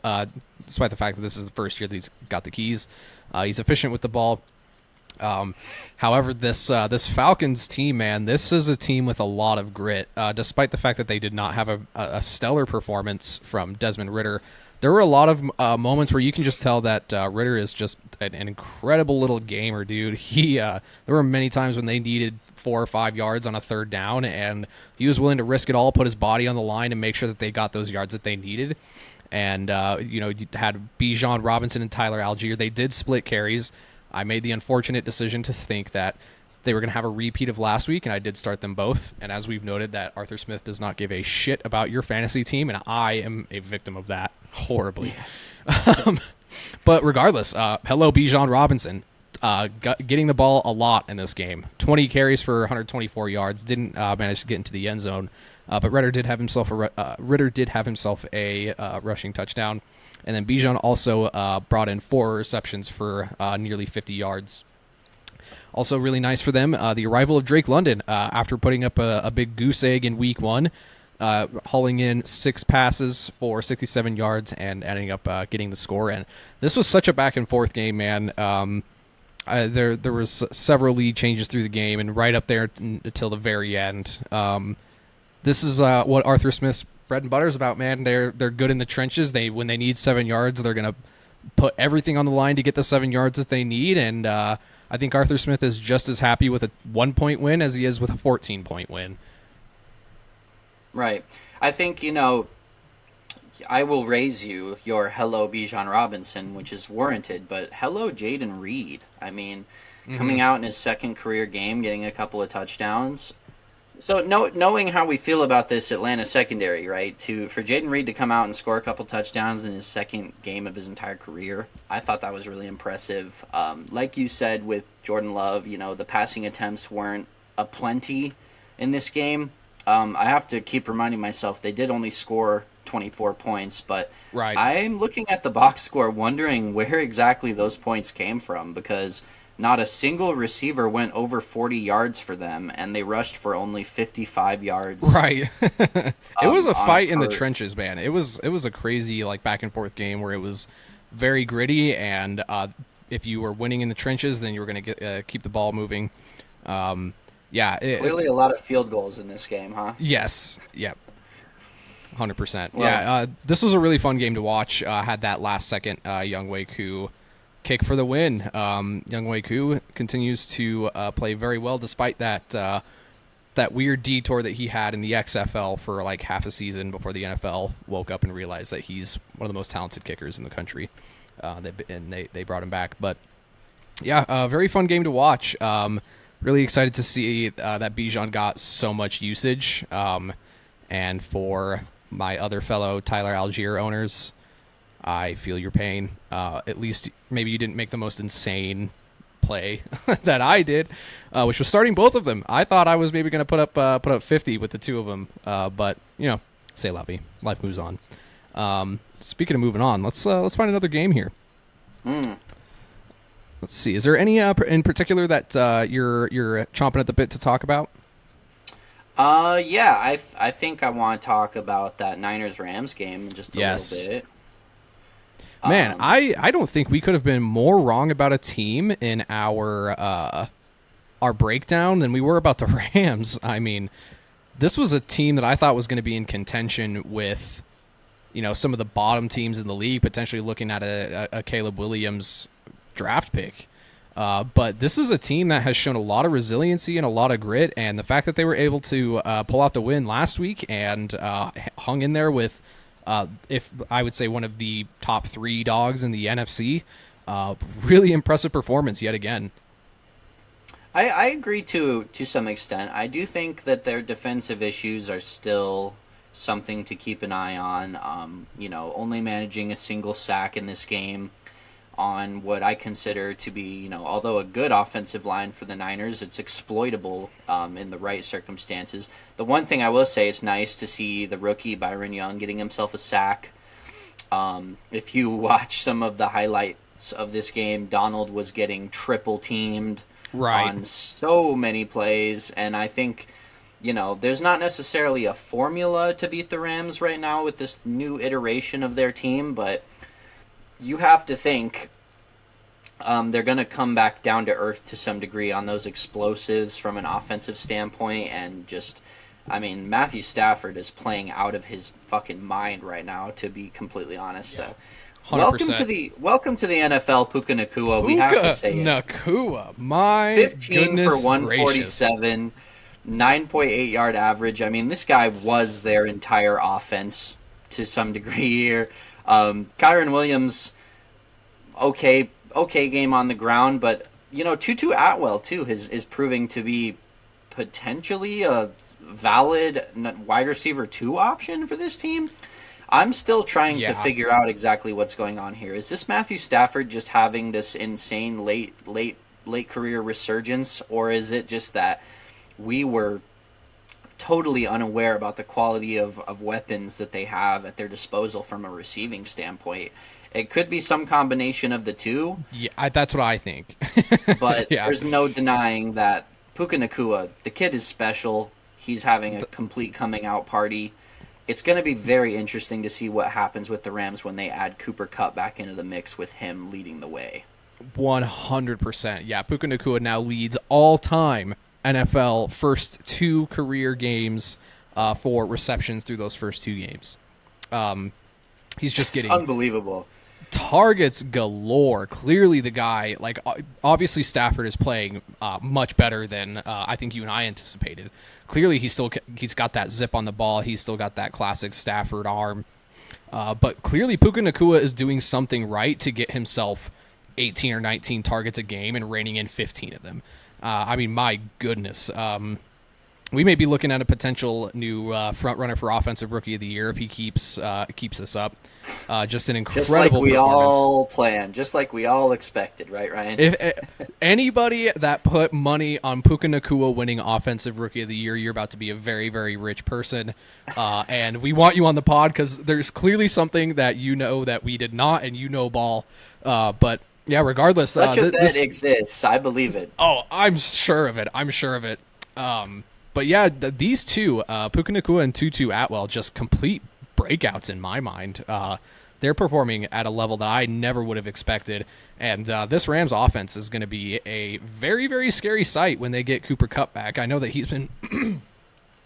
despite the fact that this is the first year that he's got the keys. He's efficient with the ball. However, this Falcons team, man, this is a team with a lot of grit. Despite the fact that they did not have a stellar performance from Desmond Ridder, there were a lot of moments where you can just tell that Ridder is just an incredible little gamer, dude. There were many times when they needed 4 or 5 yards on a third down, and he was willing to risk it all, put his body on the line, and make sure that they got those yards that they needed. And you had Bijan Robinson and Tyler Algier. They did split carries. I made the unfortunate decision to think that they were going to have a repeat of last week, and I did start them both. And as we've noted, that Arthur Smith does not give a shit about your fantasy team, and I am a victim of that horribly. But regardless, hello Bijan Robinson, getting the ball a lot in this game. 20 carries for 124 yards. Didn't manage to get into the end zone, but Ridder did have himself a rushing touchdown. And then Bijan also brought in 4 receptions for nearly 50 yards. Also really nice for them, the arrival of Drake London after putting up a big goose egg in week 1, hauling in 6 passes for 67 yards and ending up getting the score. And this was such a back-and-forth game, man. There was several lead changes through the game, and right up there until the very end. This is what Arthur Smith's bread and butter is about, man. They're good in the trenches. When they need 7 yards, they're going to put everything on the line to get the 7 yards that they need. And I think Arthur Smith is just as happy with a 1-point win as he is with a 14-point win.
Right. I think, I will raise you your hello Bijan Robinson, which is warranted, but hello Jaden Reed. I mean, coming out in his second career game, getting a couple of touchdowns. So knowing how we feel about this Atlanta secondary, right, for Jaden Reed to come out and score a couple touchdowns in his second game of his entire career, I thought that was really impressive. Like you said with Jordan Love, the passing attempts weren't aplenty in this game. I have to keep reminding myself they did only score 24 points, but
right.
I'm looking at the box score wondering where exactly those points came from, because not a single receiver went over 40 yards for them, and they rushed for only 55 yards.
Right. It was a fight in the trenches, man. It was a crazy back and forth game where it was very gritty, and if you were winning in the trenches, then you were going to keep the ball moving.
Clearly a lot of field goals in this game, huh?
Yes. Yep. 100%. Well, this was a really fun game to watch. Had that last second Younghoe Koo kick for the win. Younghoe Koo continues to play very well despite that weird detour that he had in the XFL for half a season before the NFL woke up and realized that he's one of the most talented kickers in the country. They brought him back. But yeah, a very fun game to watch. Really excited to see that Bijan got so much usage. And for my other fellow Tyler Algier owners, I feel your pain. At least maybe you didn't make the most insane play that I did, which was starting both of them. I thought I was maybe going to put up 50 with the two of them, but say la vie. Life moves on. Speaking of moving on, let's find another game here. Let's see. Is there any in particular that you're chomping at the bit to talk about?
Yeah, I think I want to talk about that Niners-Rams game just a little bit.
Man, I don't think we could have been more wrong about a team in our breakdown than we were about the Rams. I mean, this was a team that I thought was going to be in contention with, some of the bottom teams in the league, potentially looking at a Caleb Williams draft pick. But this is a team that has shown a lot of resiliency and a lot of grit, and the fact that they were able to pull out the win last week and hung in there with, if I would say, one of the top 3 dogs in the NFC, really impressive performance yet again.
I agree to some extent. I do think that their defensive issues are still something to keep an eye on. Only managing a single sack in this game on what I consider to be, although a good offensive line for the Niners, it's exploitable in the right circumstances. The one thing I will say, it's nice to see the rookie Byron Young getting himself a sack. If you watch some of the highlights of this game, Donald was getting triple teamed.
Right.
on so many plays, and I think, there's not necessarily a formula to beat the Rams right now with this new iteration of their team, but you have to think they're going to come back down to earth to some degree on those explosives from an offensive standpoint, and just, Matthew Stafford is playing out of his fucking mind right now, to be completely honest.
Yeah.
Welcome to the NFL, Puka Nacua. We have to say it.
Nacua, my
15
goodness
for 147, 9.8 yard average. This guy was their entire offense to some degree here. Kyron Williams, okay game on the ground, but Tutu Atwell too is proving to be potentially a valid wide receiver 2 option for this team. I'm still trying to figure out exactly what's going on here. Is this Matthew Stafford just having this insane late career resurgence, or is it just that we were totally unaware about the quality of weapons that they have at their disposal from a receiving standpoint? It could be some combination of the two.
Yeah, that's what I think.
But there's no denying that Puka Nacua, the kid is special. He's having a complete coming out party. It's going to be very interesting to see what happens with the Rams when they add Cooper Kupp back into the mix with him leading the way.
100%. Yeah, Puka Nacua now leads all-time NFL first 2 career games for receptions through those first 2 games. He's just getting
unbelievable
targets galore. Clearly the guy, obviously Stafford is playing much better than I think you and I anticipated. Clearly he's got that zip on the ball. He's still got that classic Stafford arm. But clearly Puka Nacua is doing something right to get himself 18 or 19 targets a game and reining in 15 of them. My goodness. We may be looking at a potential new front runner for Offensive Rookie of the Year if he keeps this up. Just an incredible performance.
Just like we all planned, just like we all expected, right, Ryan?
If anybody that put money on Puka Nacua winning Offensive Rookie of the Year, you're about to be a very, very rich person. And we want you on the pod because there's clearly something that that we did not, and ball. But yeah, regardless.
Such a bet exists. I believe it.
Oh, I'm sure of it. But yeah, these two, Puka Nacua and Tutu Atwell, just complete breakouts in my mind. They're performing at a level that I never would have expected. And this Rams offense is going to be a very, very scary sight when they get Cooper Kupp back. I know that he's been,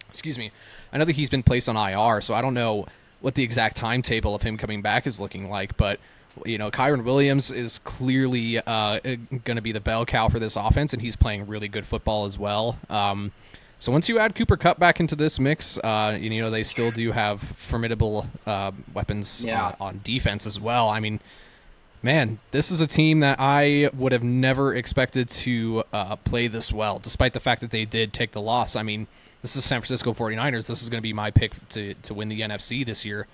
excuse me, I know that he's been placed on IR, so I don't know what the exact timetable of him coming back is looking like. But Kyron Williams is clearly going to be the bell cow for this offense, and he's playing really good football as well. So once you add Cooper Kupp back into this mix, they still do have formidable weapons on defense as well. Man, this is a team that I would have never expected to play this well, despite the fact that they did take the loss. This is San Francisco 49ers. This is going to be my pick to win the NFC this year.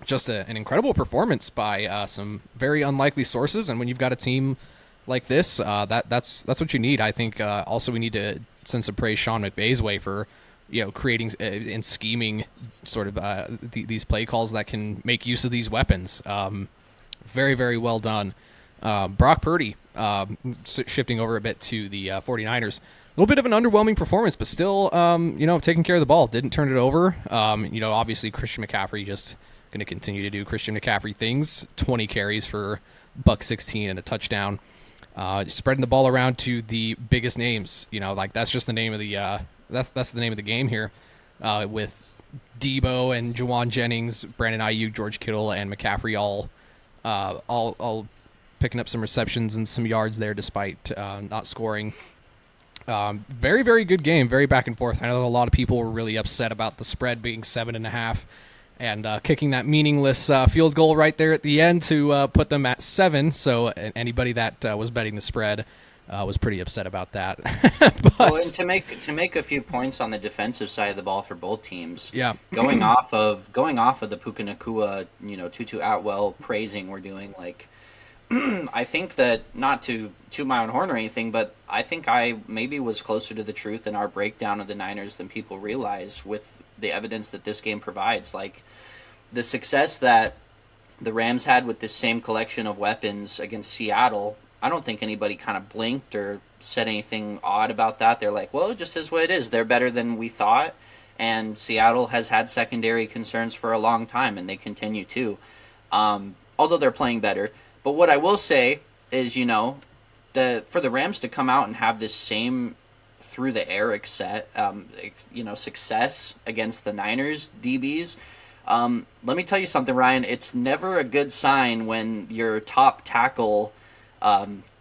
Just an incredible performance by some very unlikely sources, and when you've got a team like this, that's what you need. I think also we need to send some praise Sean McVay's way for creating and scheming sort of these play calls that can make use of these weapons. Very, very well done. Brock Purdy, shifting over a bit to the 49ers. A little bit of an underwhelming performance, but still, taking care of the ball. Didn't turn it over. Obviously Christian McCaffrey just going to continue to do Christian McCaffrey things. 20 carries for $116 and a touchdown. Spreading the ball around to the biggest names, that's just the name of the that's the name of the game here, with Debo and Juwan Jennings, Brandon Ayuk, George Kittle, and McCaffrey all picking up some receptions and some yards there despite not scoring. Very, very good game, very back and forth. I know a lot of people were really upset about the spread being 7.5. And kicking that meaningless field goal right there at the end to put them at 7. So anybody that was betting the spread was pretty upset about that.
Well, and to make a few points on the defensive side of the ball for both teams.
Yeah.
going off of the Puka Nacua, Tutu Atwell praising we're doing, I think that, not to toot my own horn or anything, but I think I maybe was closer to the truth in our breakdown of the Niners than people realize with the evidence that this game provides. The success that the Rams had with this same collection of weapons against Seattle, I don't think anybody kind of blinked or said anything odd about that. They're like, well, it just is what it is. They're better than we thought, and Seattle has had secondary concerns for a long time, and they continue to, although they're playing better. But what I will say is, for the Rams to come out and have this same through the air success against the Niners DBs. Let me tell you something, Ryan. It's never a good sign when your top tackle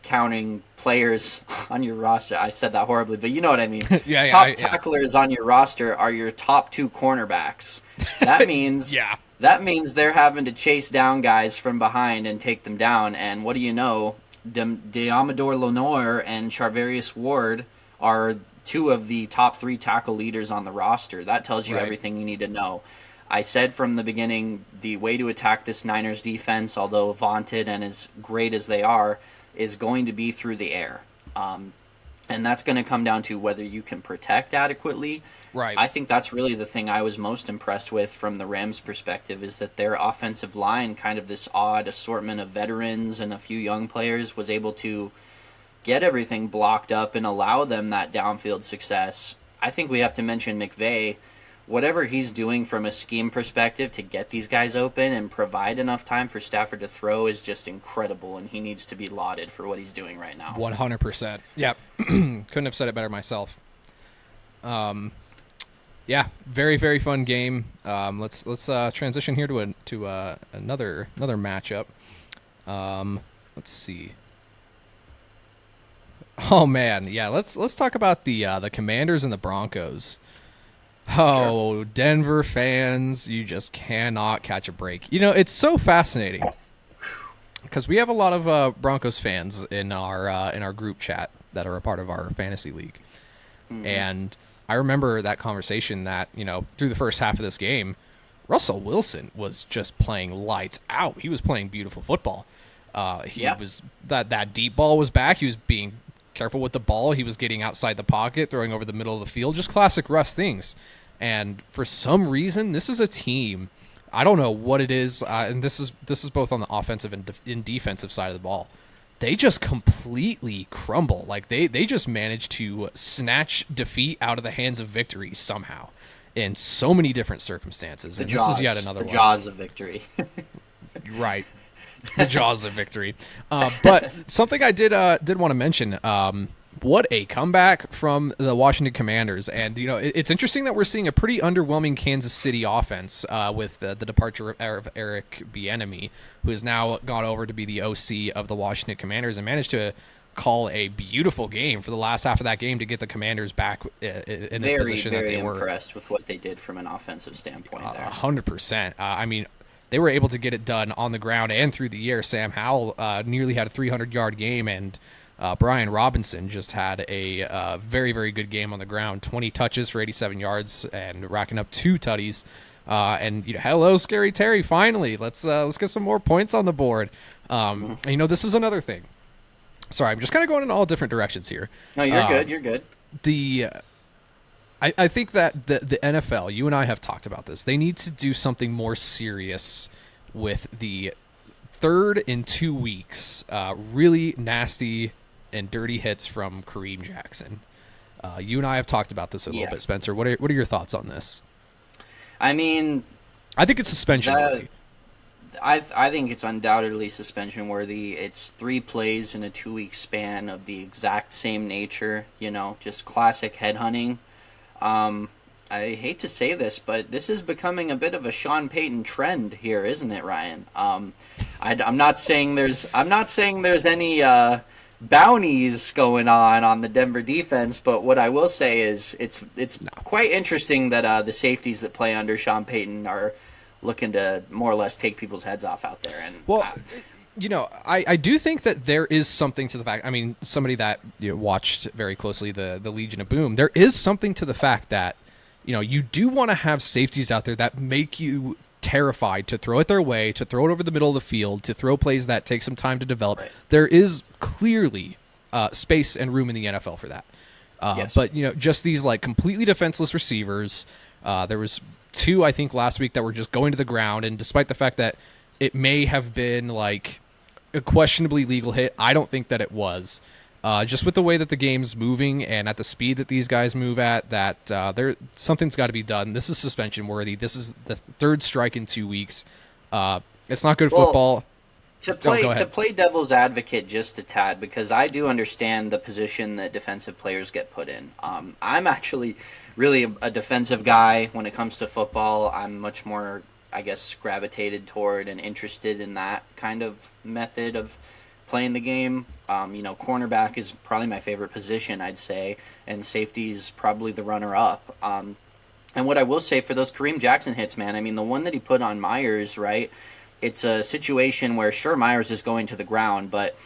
counting players on your roster. I said that horribly, but you know what I mean. Top tacklers on your roster are your top 2 cornerbacks. That means that means they're having to chase down guys from behind and take them down. And what do you know? Deamador Lenoir and Charvarius Ward are 2 of the top 3 tackle leaders on the roster. That tells you everything you need to know. I said from the beginning, the way to attack this Niners defense, although vaunted and as great as they are, is going to be through the air. And that's going to come down to whether you can protect adequately.
Right.
I think that's really the thing I was most impressed with from the Rams' perspective, is that their offensive line, kind of this odd assortment of veterans and a few young players, was able to get everything blocked up and allow them that downfield success. I think we have to mention McVay. Whatever he's doing from a scheme perspective to get these guys open and provide enough time for Stafford to throw is just incredible, and he needs to be lauded for what he's doing right now.
100%. Yep. Couldn't have said it better myself. Yeah, very, very fun game. Let's transition here to another matchup. Let's see. Oh man, yeah. Let's talk about the Commanders and the Broncos. Oh, sure. Denver fans, you just cannot catch a break. It's so fascinating because we have a lot of Broncos fans in our group chat that are a part of our fantasy league, and I remember that conversation that through the first half of this game, Russell Wilson was just playing lights out. He was playing beautiful football. Was that deep ball was back. He was being careful with the ball. He was getting outside the pocket, throwing over the middle of the field, just classic Russ things. And for some reason, this is a team, I don't know what it is, and this is both on the offensive and defensive side of the ball. They just completely crumble. Like they just managed to snatch defeat out of the hands of victory somehow in so many different circumstances. And this is yet another one.
The jaws of victory.
Right. The jaws of victory. But something I did want to mention, what a comeback from the Washington Commanders. And, it's interesting that we're seeing a pretty underwhelming Kansas City offense with the departure of Eric Bieniemy, who has now gone over to be the OC of the Washington Commanders and managed to call a beautiful game for the last half of that game to get the Commanders back in this position that they were.
Very impressed with what they did from an offensive standpoint there.
100%. I mean, they were able to get it done on the ground and through the air. Sam Howell nearly had a 300-yard game, and Brian Robinson just had a very, very good game on the ground. 20 touches for 87 yards and racking up 2 tutties. And hello, Scary Terry. Finally, let's get some more points on the board. This is another thing. Sorry, I'm just kind of going in all different directions here.
No, you're good. You're good.
I think that the NFL, you and I have talked about this, they need to do something more serious with the 3rd in 2 weeks, really nasty and dirty hits from Kareem Jackson. You and I have talked about this a little bit, Spencer. What are your thoughts on this?
I mean,
I think it's suspension worthy.
I think it's undoubtedly suspension worthy. It's 3 plays in a 2-week span of the exact same nature, just classic headhunting. I hate to say this, but this is becoming a bit of a Sean Payton trend here, isn't it, Ryan? I'm not saying there's any bounties going on the Denver defense, but what I will say is it's quite interesting that the safeties that play under Sean Payton are looking to more or less take people's heads off out there. And
I do think that there is something to the fact. I mean, somebody that watched very closely the Legion of Boom, there is something to the fact that you do want to have safeties out there that make you terrified to throw it their way, to throw it over the middle of the field, to throw plays that take some time to develop. Right. There is clearly space and room in the NFL for that. Yes. But just these like completely defenseless receivers. There was 2, I think, last week that were just going to the ground, and despite the fact that it may have been like a questionably legal hit. I don't think that it was. Just with the way that the game's moving and at the speed that these guys move at, that something's got to be done. This is suspension worthy. This is the third strike in 2 weeks. It's not good football.
To play devil's advocate just a tad, because I do understand the position that defensive players get put in. I'm actually really a defensive guy when it comes to football. I'm much more, I guess, gravitated toward and interested in that kind of method of playing the game. Cornerback is probably my favorite position, I'd say, and safety is probably the runner-up. And what I will say for those Kareem Jackson hits, man, I mean, the one that he put on Myers, right, it's a situation where, sure, Myers is going to the ground, but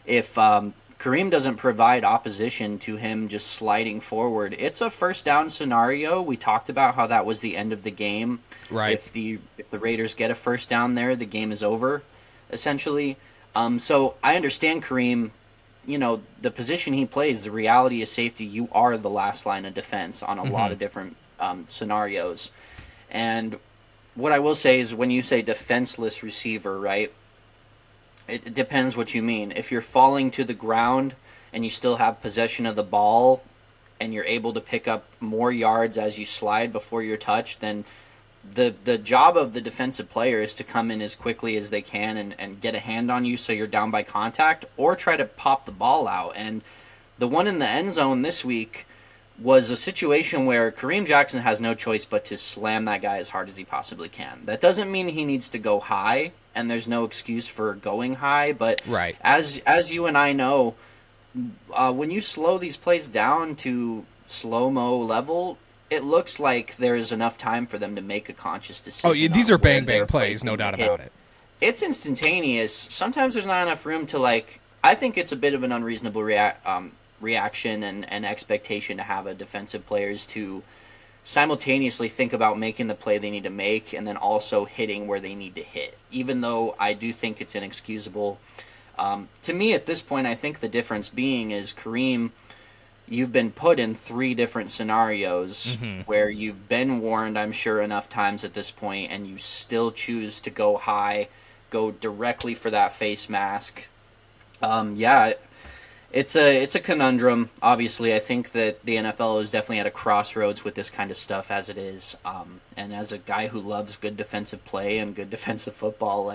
if Kareem doesn't provide opposition to him just sliding forward, it's a first down scenario. We talked about how that was the end of the game.
Right.
If the Raiders get a first down there, the game is over, essentially. So I understand Kareem, the position he plays, the reality is safety. You are the last line of defense on a lot of different scenarios. And what I will say is when you say defenseless receiver, right, it depends what you mean. If you're falling to the ground and you still have possession of the ball and you're able to pick up more yards as you slide before you're touched, then the job of the defensive player is to come in as quickly as they can and get a hand on you so you're down by contact, or try to pop the ball out. And the one in the end zone this week was a situation where Kareem Jackson has no choice but to slam that guy as hard as he possibly can. That doesn't mean he needs to go high, and there's no excuse for going high, but
right.
as you and I know, when you slow these plays down to slow-mo level, it looks like there's enough time for them to make a conscious decision.
Oh, yeah, these are bang-bang plays, no doubt about it.
It's instantaneous. Sometimes there's not enough room to, I think it's a bit of an unreasonable reaction and expectation to have a defensive players to simultaneously think about making the play they need to make and then also hitting where they need to hit, even though I do think it's inexcusable. To me, at this point, I think the difference being is Kareem, you've been put in 3 different scenarios where you've been warned, I'm sure, enough times at this point, and you still choose to go high, go directly for that face mask. It's a conundrum. Obviously, I think that the NFL is definitely at a crossroads with this kind of stuff as it is. And as a guy who loves good defensive play and good defensive football,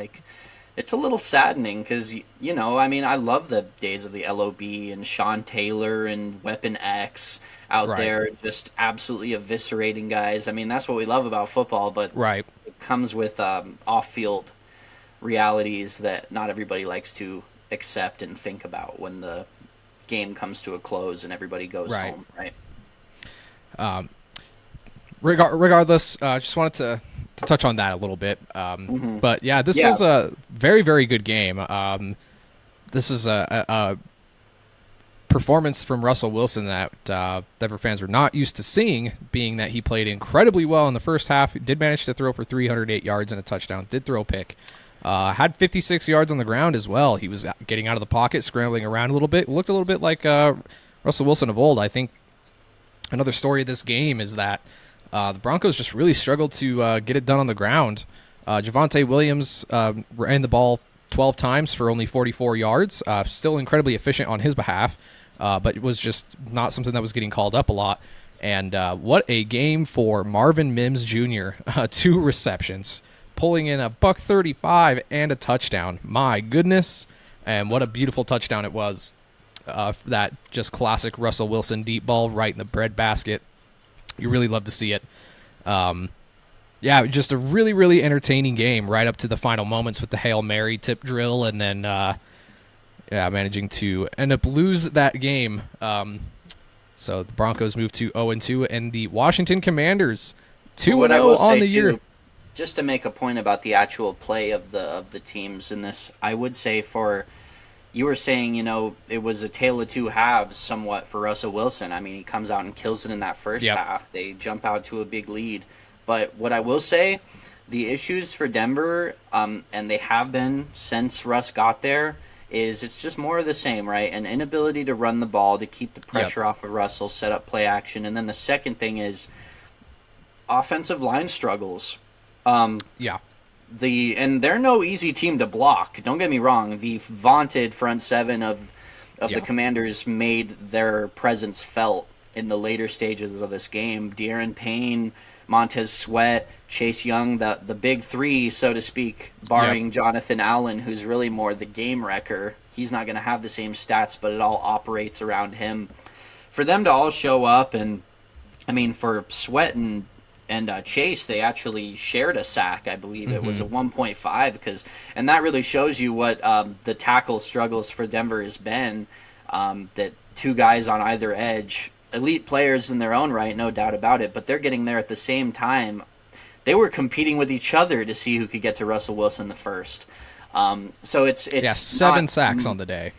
it's a little saddening because, I love the days of the LOB and Sean Taylor and Weapon X out there just absolutely eviscerating guys. I mean, that's what we love about football, but it comes with off-field realities that not everybody likes to accept and think about when the game comes to a close and everybody goes home, right?
Regardless, just wanted to touch on that a little bit. But yeah, this was a very, very good game. This is a performance from Russell Wilson that Denver fans are not used to seeing, being that he played incredibly well in the first half. He did manage to throw for 308 yards and a touchdown, did throw a pick. Had 56 yards on the ground as well. He was getting out of the pocket, scrambling around a little bit. Looked a little bit like Russell Wilson of old. I think another story of this game is that the Broncos just really struggled to get it done on the ground. Javonte Williams ran the ball 12 times for only 44 yards. Still incredibly efficient on his behalf, but it was just not something that was getting called up a lot. And what a game for Marvin Mims Jr. 2 receptions, pulling in a $135 and a touchdown. My goodness, and what a beautiful touchdown it was. That just classic Russell Wilson deep ball right in the breadbasket. You really love to see it. Just a really, really entertaining game right up to the final moments with the Hail Mary tip drill, and then managing to end up lose that game. So the Broncos move to 0-2, and the Washington Commanders 2-0 on the year.
Just to make a point about the actual play of the teams in this, I would say you were saying, it was a tale of 2 halves somewhat for Russell Wilson. I mean, he comes out and kills it in that first half. They jump out to a big lead. But what I will say, the issues for Denver, and they have been since Russ got there, is it's just more of the same, right? An inability to run the ball, to keep the pressure off of Russell, set up play action. And then the second thing is offensive line struggles. and they're no easy team to block. Don't get me wrong. The vaunted front seven of the Commanders made their presence felt in the later stages of this game. De'Aaron Payne, Montez Sweat, Chase Young, the big three, so to speak, barring Jonathan Allen, who's really more the game wrecker. He's not going to have the same stats, but it all operates around him. For them to all show up, and I mean, for Sweat and Chase, they actually shared a sack. I believe it was a 1.5, and that really shows you what the tackle struggles for Denver has been. That two guys on either edge, elite players in their own right, no doubt about it, but they're getting there at the same time. They were competing with each other to see who could get to Russell Wilson the first. So it's
7 sacks on the day.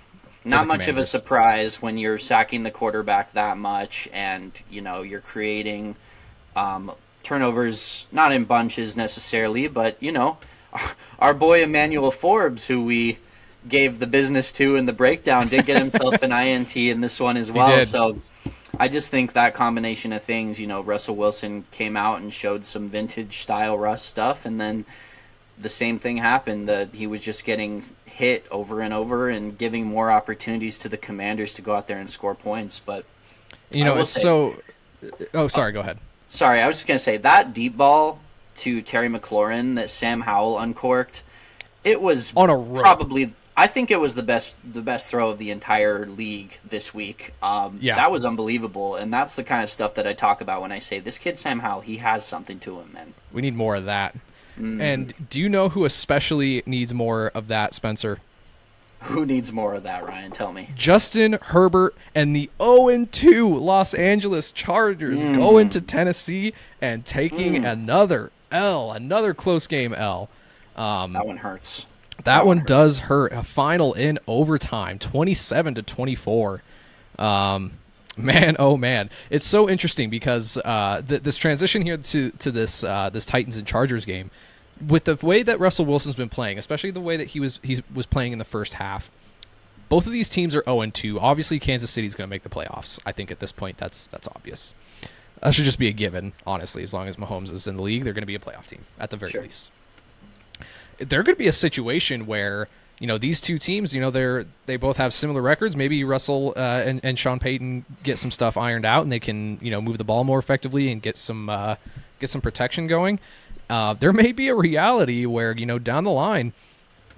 Not much of a surprise when you're sacking the quarterback that much, and you're creating turnovers, not in bunches necessarily, but our boy Emmanuel Forbes, who we gave the business to in the breakdown, did get himself an INT in this one as well. So I just think that combination of things, Russell Wilson came out and showed some vintage style Russ stuff, and then the same thing happened. That he was just getting hit over and over and giving more opportunities to the Commanders to go out there and score points. But
sorry, go ahead.
Sorry, I was just going to say that deep ball to Terry McLaurin that Sam Howell uncorked, it was
on a rope.
Probably, I think it was the best throw of the entire league this week. That was unbelievable, and that's the kind of stuff that I talk about when I say this kid Sam Howell, he has something to him, man.
We need more of that. And do you know who especially needs more of that, Spencer?
Who needs more of that, Ryan? Tell me.
Justin Herbert and the 0-2 Los Angeles Chargers going to Tennessee and taking another L, another close game L.
That one hurts.
That one does hurt. A final in overtime, 27-24. Man, oh man, it's so interesting because this transition here to this Titans and Chargers game, with the way that Russell Wilson's been playing, especially the way that he was playing in the first half. Both of these teams are 0-2. Obviously, Kansas City's going to make the playoffs. I think at this point that's obvious. That should just be a given, honestly. As long as Mahomes is in the league, they're going to be a playoff team at the very least. They're going to be a situation where these two teams, they both have similar records. Maybe Russell and Sean Payton get some stuff ironed out, and they can move the ball more effectively and get some protection going. There may be a reality where down the line,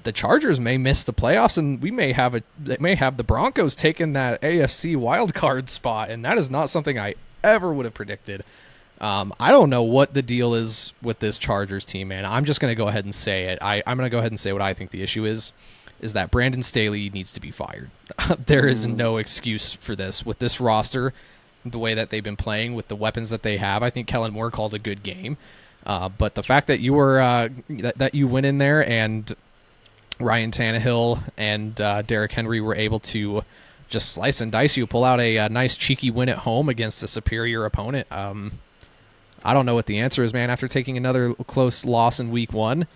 the Chargers may miss the playoffs, and we may have the Broncos taking that AFC wildcard spot, and that is not something I ever would have predicted. I don't know what the deal is with this Chargers team, man. I'm just going to go ahead and say it. I'm going to go ahead and say what I think the issue is that Brandon Staley needs to be fired. There is no excuse for this. With this roster, the way that they've been playing, with the weapons that they have, I think Kellen Moore called a good game. But the fact that you were that you went in there and Ryan Tannehill and Derrick Henry were able to just slice and dice you, pull out a nice cheeky win at home against a superior opponent. I don't know what the answer is, man. After taking another close loss in week 1,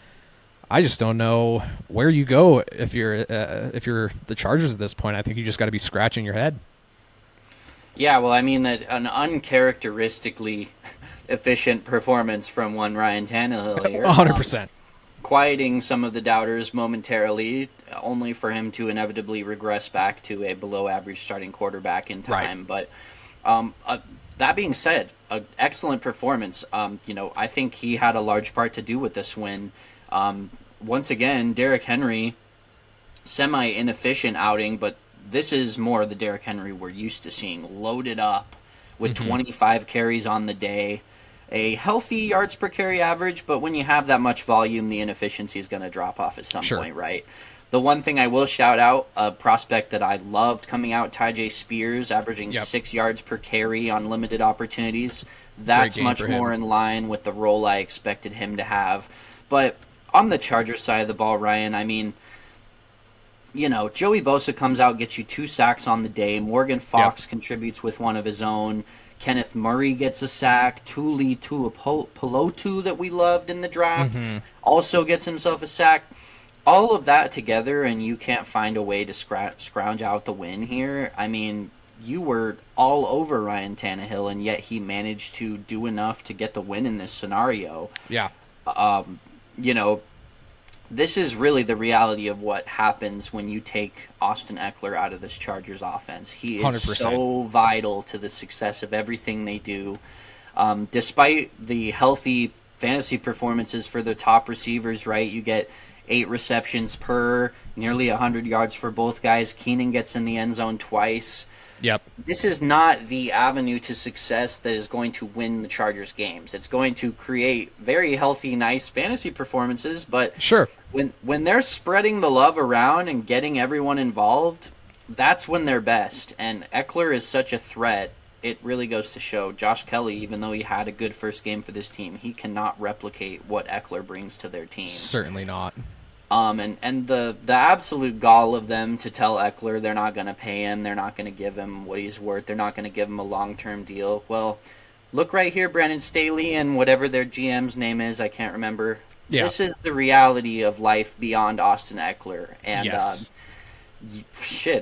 I just don't know where you go if you're the Chargers at this point. I think you just got to be scratching your head.
Yeah, well, I mean, an uncharacteristically efficient performance from one Ryan Tannehill here.
100%.
Quieting some of the doubters momentarily, only for him to inevitably regress back to a below-average starting quarterback in time. Right. But that being said, an excellent performance. I think he had a large part to do with this win. Once again, Derrick Henry, semi-inefficient outing, but this is more the Derrick Henry we're used to seeing, loaded up with 25 carries on the day. A healthy yards per carry average, but when you have that much volume, the inefficiency is going to drop off at some point, right? The one thing I will shout out, a prospect that I loved coming out, Tyjae Spears, averaging 6 yards per carry on limited opportunities. That's much more in line with the role I expected him to have. But on the Chargers side of the ball, Ryan, I mean, Joey Bosa comes out, gets you 2 sacks on the day. Morgan Fox contributes with one of his own. Kenneth Murray gets a sack. Tuli Tuipulotu that we loved in the draft also gets himself a sack. All of that together, and you can't find a way to scrounge out the win here. I mean, you were all over Ryan Tannehill, and yet he managed to do enough to get the win in this scenario.
Yeah.
this is really the reality of what happens when you take Austin Eckler out of this Chargers offense. He is
100%.
so vital to the success of everything they do. Despite the healthy fantasy performances for the top receivers, right? You get 8 receptions per, nearly 100 yards for both guys. Keenan gets in the end zone twice.
Yep.
This is not the avenue to success that is going to win the Chargers games. It's going to create very healthy, nice fantasy performances, but
Sure.
when they're spreading the love around and getting everyone involved, that's when they're best. And Eckler is such a threat. It really goes to show Josh Kelly, even though he had a good first game for this team, he cannot replicate what Eckler brings to their team.
Certainly not.
And the absolute gall of them to tell Eckler they're not going to pay him, they're not going to give him what he's worth, they're not going to give him a long-term deal. Well, look right here, Brandon Staley and whatever their GM's name is, I can't remember.
Yeah.
This is the reality of life beyond Austin Eckler. And
Yes.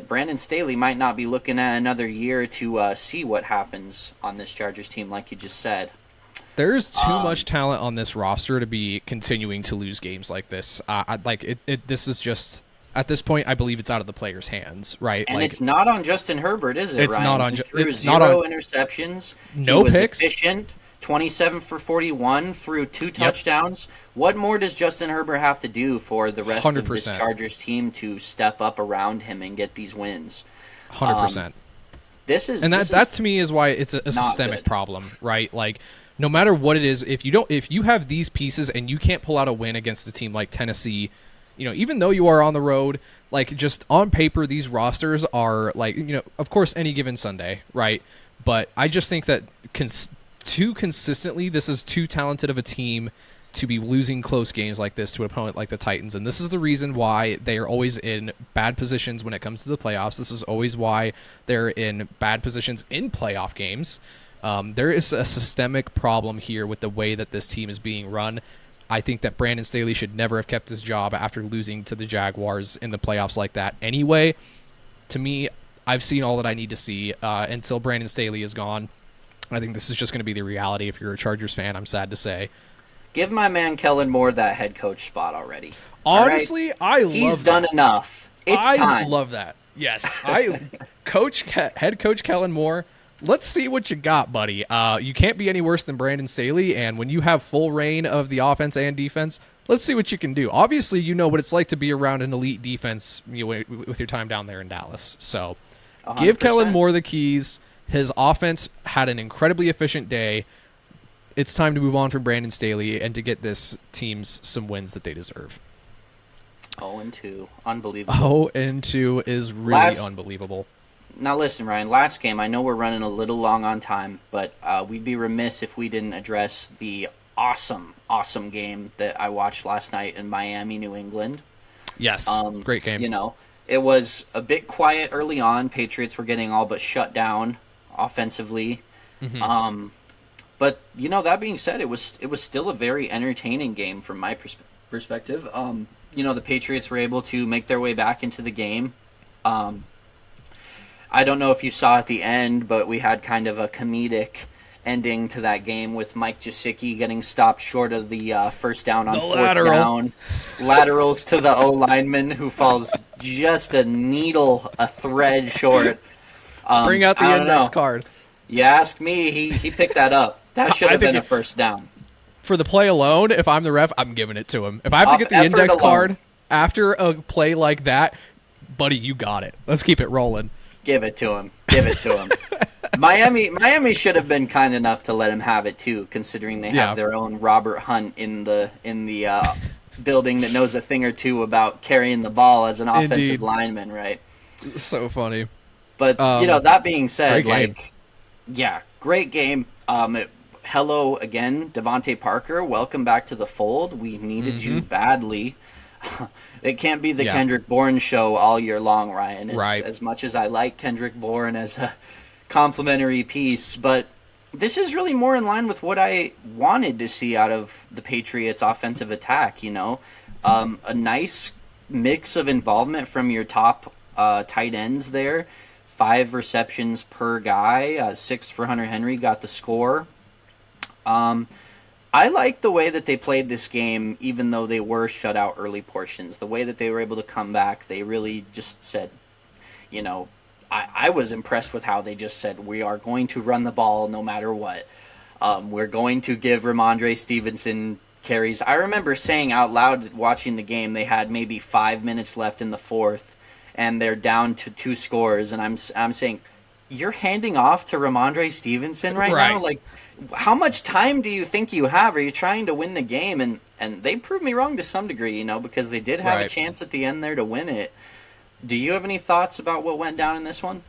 Brandon Staley might not be looking at another year to see what happens on this Chargers team, like you just said.
There's too much talent on this roster to be continuing to lose games like this. This is just, at this point, I believe it's out of the players' hands, right?
And it's not on Justin Herbert, is it?
It's
Ryan?
not on.
He threw
It's
zero
not on.
interceptions.
No
he was
picks.
Efficient. 27 for 41 through 2 touchdowns. What more does Justin Herbert have to do for the rest of this
100%.
Chargers team to step up around him and get these wins?
100%.
That
to me is why it's a systemic
good.
problem, right? Like, no matter what it is, if you have these pieces and you can't pull out a win against a team like Tennessee, even though you are on the road, like, just on paper, these rosters are like, of course, any given Sunday, right? But I just think that too consistently, this is too talented of a team to be losing close games like this to an opponent like the Titans. And this is the reason why they are always in bad positions when it comes to the playoffs. This is always why they're in bad positions in playoff games. There is a systemic problem here with the way that this team is being run. I think that Brandon Staley should never have kept his job after losing to the Jaguars in the playoffs like that anyway. To me, I've seen all that I need to see until Brandon Staley is gone. I think this is just going to be the reality. If you're a Chargers fan, I'm sad to say.
Give my man Kellen Moore that head coach spot already.
Honestly,
All right? He's done enough. It's time.
I love that. Yes, head coach Kellen Moore. Let's see what you got, buddy. You can't be any worse than Brandon Staley, and when you have full reign of the offense and defense, let's see what you can do. Obviously, you know what it's like to be around an elite defense with your time down there in Dallas. So,
100%.
Give Kellen Moore the keys. His offense had an incredibly efficient day. It's time to move on from Brandon Staley and to get this teams some wins that they deserve.
0-2. Unbelievable.
0-2 is really unbelievable.
Now listen, Ryan, last game, I know we're running a little long on time, but we'd be remiss if we didn't address the awesome game that I watched last night in Miami, New England.
Yes, great game.
It was a bit quiet early on. Patriots were getting all but shut down offensively.
Mm-hmm.
But, that being said, it was still a very entertaining game from my perspective. The Patriots were able to make their way back into the game. I don't know if you saw at the end, but we had kind of a comedic ending to that game with Mike Gesicki getting stopped short of the first down on fourth down. Laterals to the O-lineman who falls just a thread short.
Bring out the index card.
You ask me, he picked that up. That should have been a first down.
For the play alone, if I'm the ref, I'm giving it to him. If I have to get the index card after a play like that, buddy, you got it. Let's keep it rolling.
Give it to him. Miami should have been kind enough to let him have it too, considering they have their own Robert Hunt in the building that knows a thing or two about carrying the ball as an offensive lineman, right?
So funny.
But that being said,
great game.
Hello again, Devontae Parker. Welcome back to the fold. We needed you badly. It can't be the Kendrick Bourne show all year long, Ryan. As much as I like Kendrick Bourne as a complimentary piece, but this is really more in line with what I wanted to see out of the Patriots' offensive attack. A nice mix of involvement from your top tight ends there. 5 receptions per guy. 6 for Hunter Henry got the score. I like the way that they played this game, even though they were shut out early portions. The way that they were able to come back, they really just said, you know, I was impressed with how they just said, we are going to run the ball no matter what. We're going to give Ramondre Stevenson carries. I remember saying out loud watching the game, they had maybe 5 minutes left in the fourth, and they're down to 2 scores, and I'm saying, you're handing off to Ramondre Stevenson right now? Like, how much time do you think you have? Are you trying to win the game? And they proved me wrong to some degree, you know, because they did have a chance at the end there to win it. Do you have any thoughts about what went down in this one?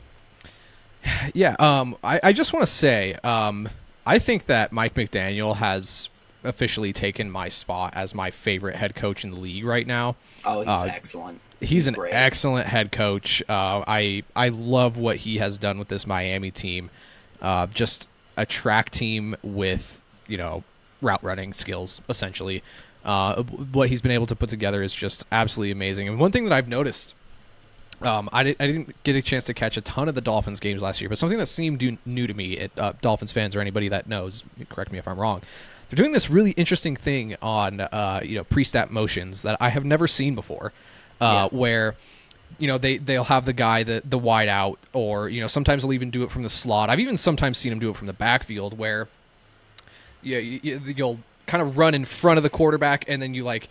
Yeah, I just want to say, I think that Mike McDaniel has officially taken my spot as my favorite head coach in the league right now.
Oh, he's excellent.
He's an
great.
Excellent head coach. I love what he has done with this Miami team. Just a track team with, you know, route running skills, essentially. What he's been able to put together is just absolutely amazing. And one thing that I've noticed, I didn't get a chance to catch a ton of the Dolphins games last year, but something that seemed new to me, Dolphins fans or anybody that knows, correct me if I'm wrong, they're doing this really interesting thing on pre-snap motions that I have never seen before, where you know they'll have the guy the wide out, or you know sometimes they'll even do it from the slot. I've even sometimes seen them do it from the backfield, where you'll kind of run in front of the quarterback and then you like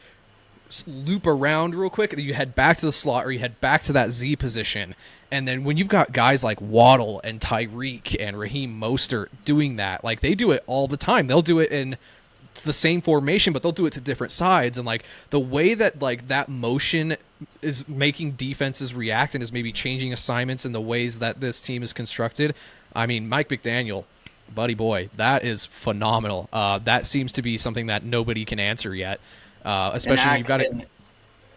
loop around real quick, and then you head back to the slot, or you head back to that Z position. And then when you've got guys like Waddle and Tyreek and Raheem Mostert doing that, like they do it all the time. They'll do it in the same formation, but they'll do it to different sides. And like the way that like that motion is making defenses react and is maybe changing assignments in the ways that this team is constructed. I mean, Mike McDaniel, buddy boy, that is phenomenal. That seems to be something that nobody can answer yet. Especially when you've got it.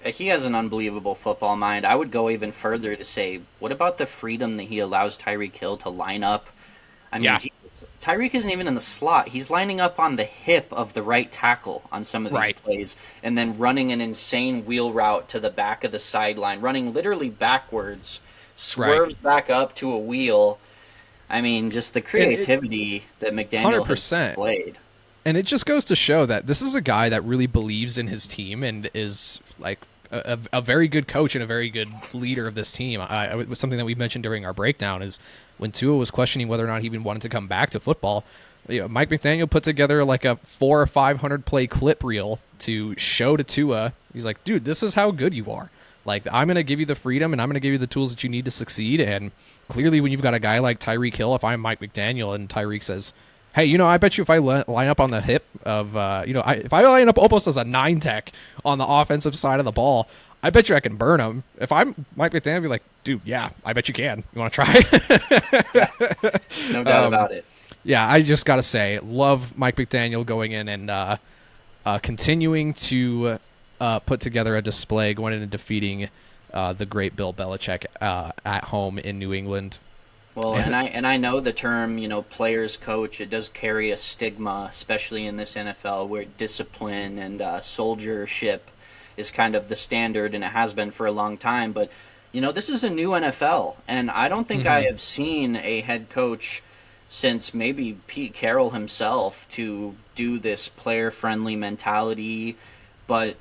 He has an unbelievable football mind. I would go even further to say, what about the freedom that he allows Tyreek Hill to line up? I mean, Tyreek isn't even in the slot. He's lining up on the hip of the right tackle on some of these plays, and then running an insane wheel route to the back of the sideline, running literally backwards, swerves back up to a wheel. I mean, just the creativity that McDaniel 100%. Has displayed.
And it just goes to show that this is a guy that really believes in his team and is like a very good coach and a very good leader of this team. It was something that we mentioned during our breakdown is when Tua was questioning whether or not he even wanted to come back to football. You know, Mike McDaniel put together like a 400 or 500 play clip reel to show to Tua. He's like, dude, this is how good you are. Like, I'm going to give you the freedom and I'm going to give you the tools that you need to succeed. And clearly when you've got a guy like Tyreek Hill, if I'm Mike McDaniel and Tyreek says, hey, you know, I bet you if I line up on the hip of, if I line up almost as a 9-tech on the offensive side of the ball, I bet you I can burn him. If I'm Mike McDaniel, I'd be like, dude, yeah, I bet you can. You want to try?
No doubt about it.
Yeah, I just got to say, love Mike McDaniel going in and continuing to put together a display, going in and defeating the great Bill Belichick at home in New England.
Well, and I know the term, players coach, it does carry a stigma, especially in this NFL, where discipline and soldiership is kind of the standard, and it has been for a long time. But, this is a new NFL, and I don't think I have seen a head coach since maybe Pete Carroll himself to do this player-friendly mentality. But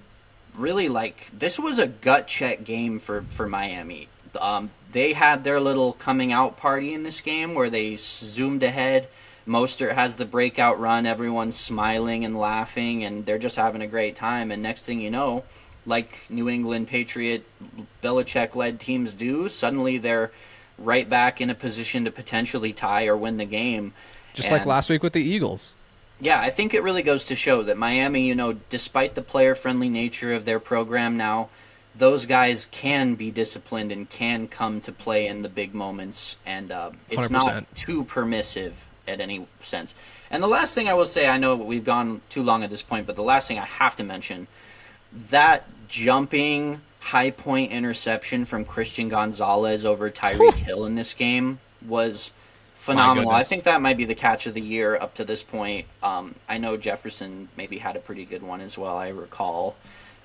really, this was a gut check game for Miami. They had their little coming out party in this game where they zoomed ahead. Mostert has the breakout run. Everyone's smiling and laughing, and they're just having a great time. And next thing you know, like New England Patriot, Belichick-led teams do, suddenly they're right back in a position to potentially tie or win the game.
Just like last week with the Eagles.
Yeah, I think it really goes to show that Miami, despite the player-friendly nature of their program now, those guys can be disciplined and can come to play in the big moments, and it's 100%. Not too permissive at any sense. And the last thing I will say, I know we've gone too long at this point, but the last thing I have to mention, that jumping high-point interception from Christian Gonzalez over Tyreek Hill in this game was phenomenal. I think that might be the catch of the year up to this point. I know Jefferson maybe had a pretty good one as well, I recall.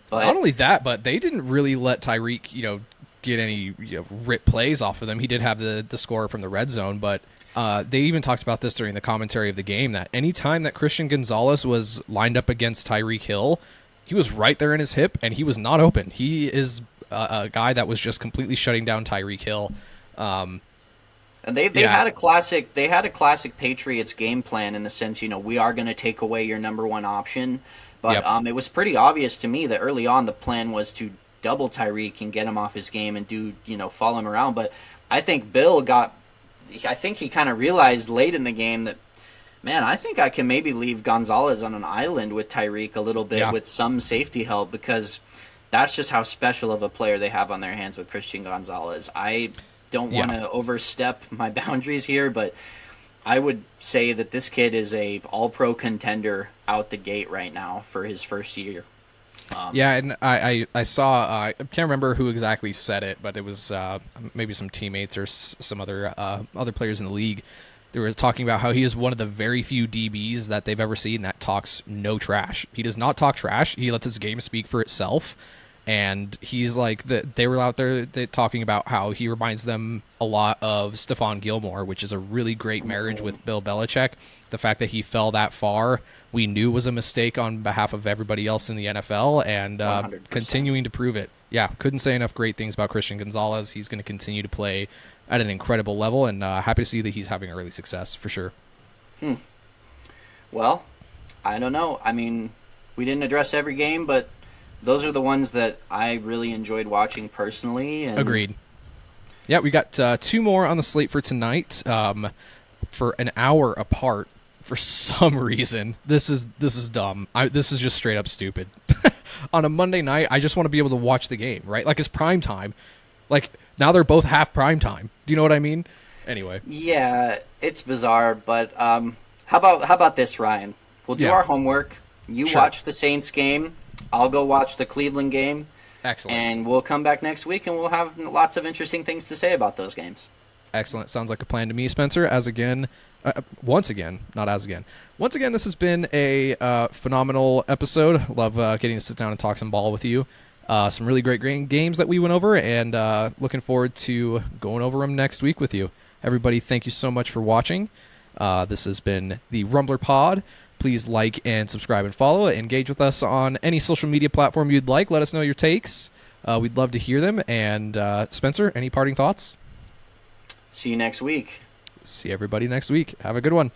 But
not only that, but they didn't really let Tyreek, get any rip plays off of them. He did have the score from the red zone, but They even talked about this during the commentary of the game, that any time that Christian Gonzalez was lined up against Tyreek Hill, he was right there in his hip, and he was not open. He is a guy that was just completely shutting down Tyreek Hill.
And they had a classic Patriots game plan in the sense, we are going to take away your number one option. But it was pretty obvious to me that early on the plan was to double Tyreek and get him off his game and follow him around. But I think he kind of realized late in the game that, man, I think I can maybe leave Gonzalez on an island with Tyreek a little bit with some safety help, because that's just how special of a player they have on their hands with Christian Gonzalez. I don't want to overstep my boundaries here, but I would say that this kid is a all-pro contender out the gate right now for his first year.
And I saw, I can't remember who exactly said it, but it was maybe some teammates or some other players in the league. They were talking about how he is one of the very few DBs that they've ever seen that talks no trash. He does not talk trash. He lets his game speak for itself. And he's like, they were out there talking about how he reminds them a lot of Stephon Gilmore, which is a really great marriage with Bill Belichick. The fact that he fell that far, we knew was a mistake on behalf of everybody else in the NFL, and continuing to prove it. Yeah, couldn't say enough great things about Christian Gonzalez. He's going to continue to play at an incredible level, and happy to see that he's having early success, for sure.
Well, I don't know. I mean, we didn't address every game, but those are the ones that I really enjoyed watching personally. And
agreed. Yeah, we got 2 more on the slate for tonight, for an hour apart. For some reason, this is dumb. This is just straight up stupid. On a Monday night, I just want to be able to watch the game, right? Like, it's prime time. Like, now they're both half prime time. Do you know what I mean? Anyway.
Yeah, it's bizarre, but how about this, Ryan? We'll do our homework. You watch the Saints game. I'll go watch the Cleveland game.
Excellent.
And we'll come back next week, and we'll have lots of interesting things to say about those games.
Excellent. Sounds like a plan to me, Spencer. Once again, this has been a phenomenal episode. Love getting to sit down and talk some ball with you. Some really great games that we went over, and looking forward to going over them next week with you. Everybody, thank you so much for watching. This has been the Rumber Pod. Please like and subscribe and follow. Engage with us on any social media platform you'd like. Let us know your takes. We'd love to hear them. And Spencer, any parting thoughts?
See you next week.
See everybody next week. Have a good one.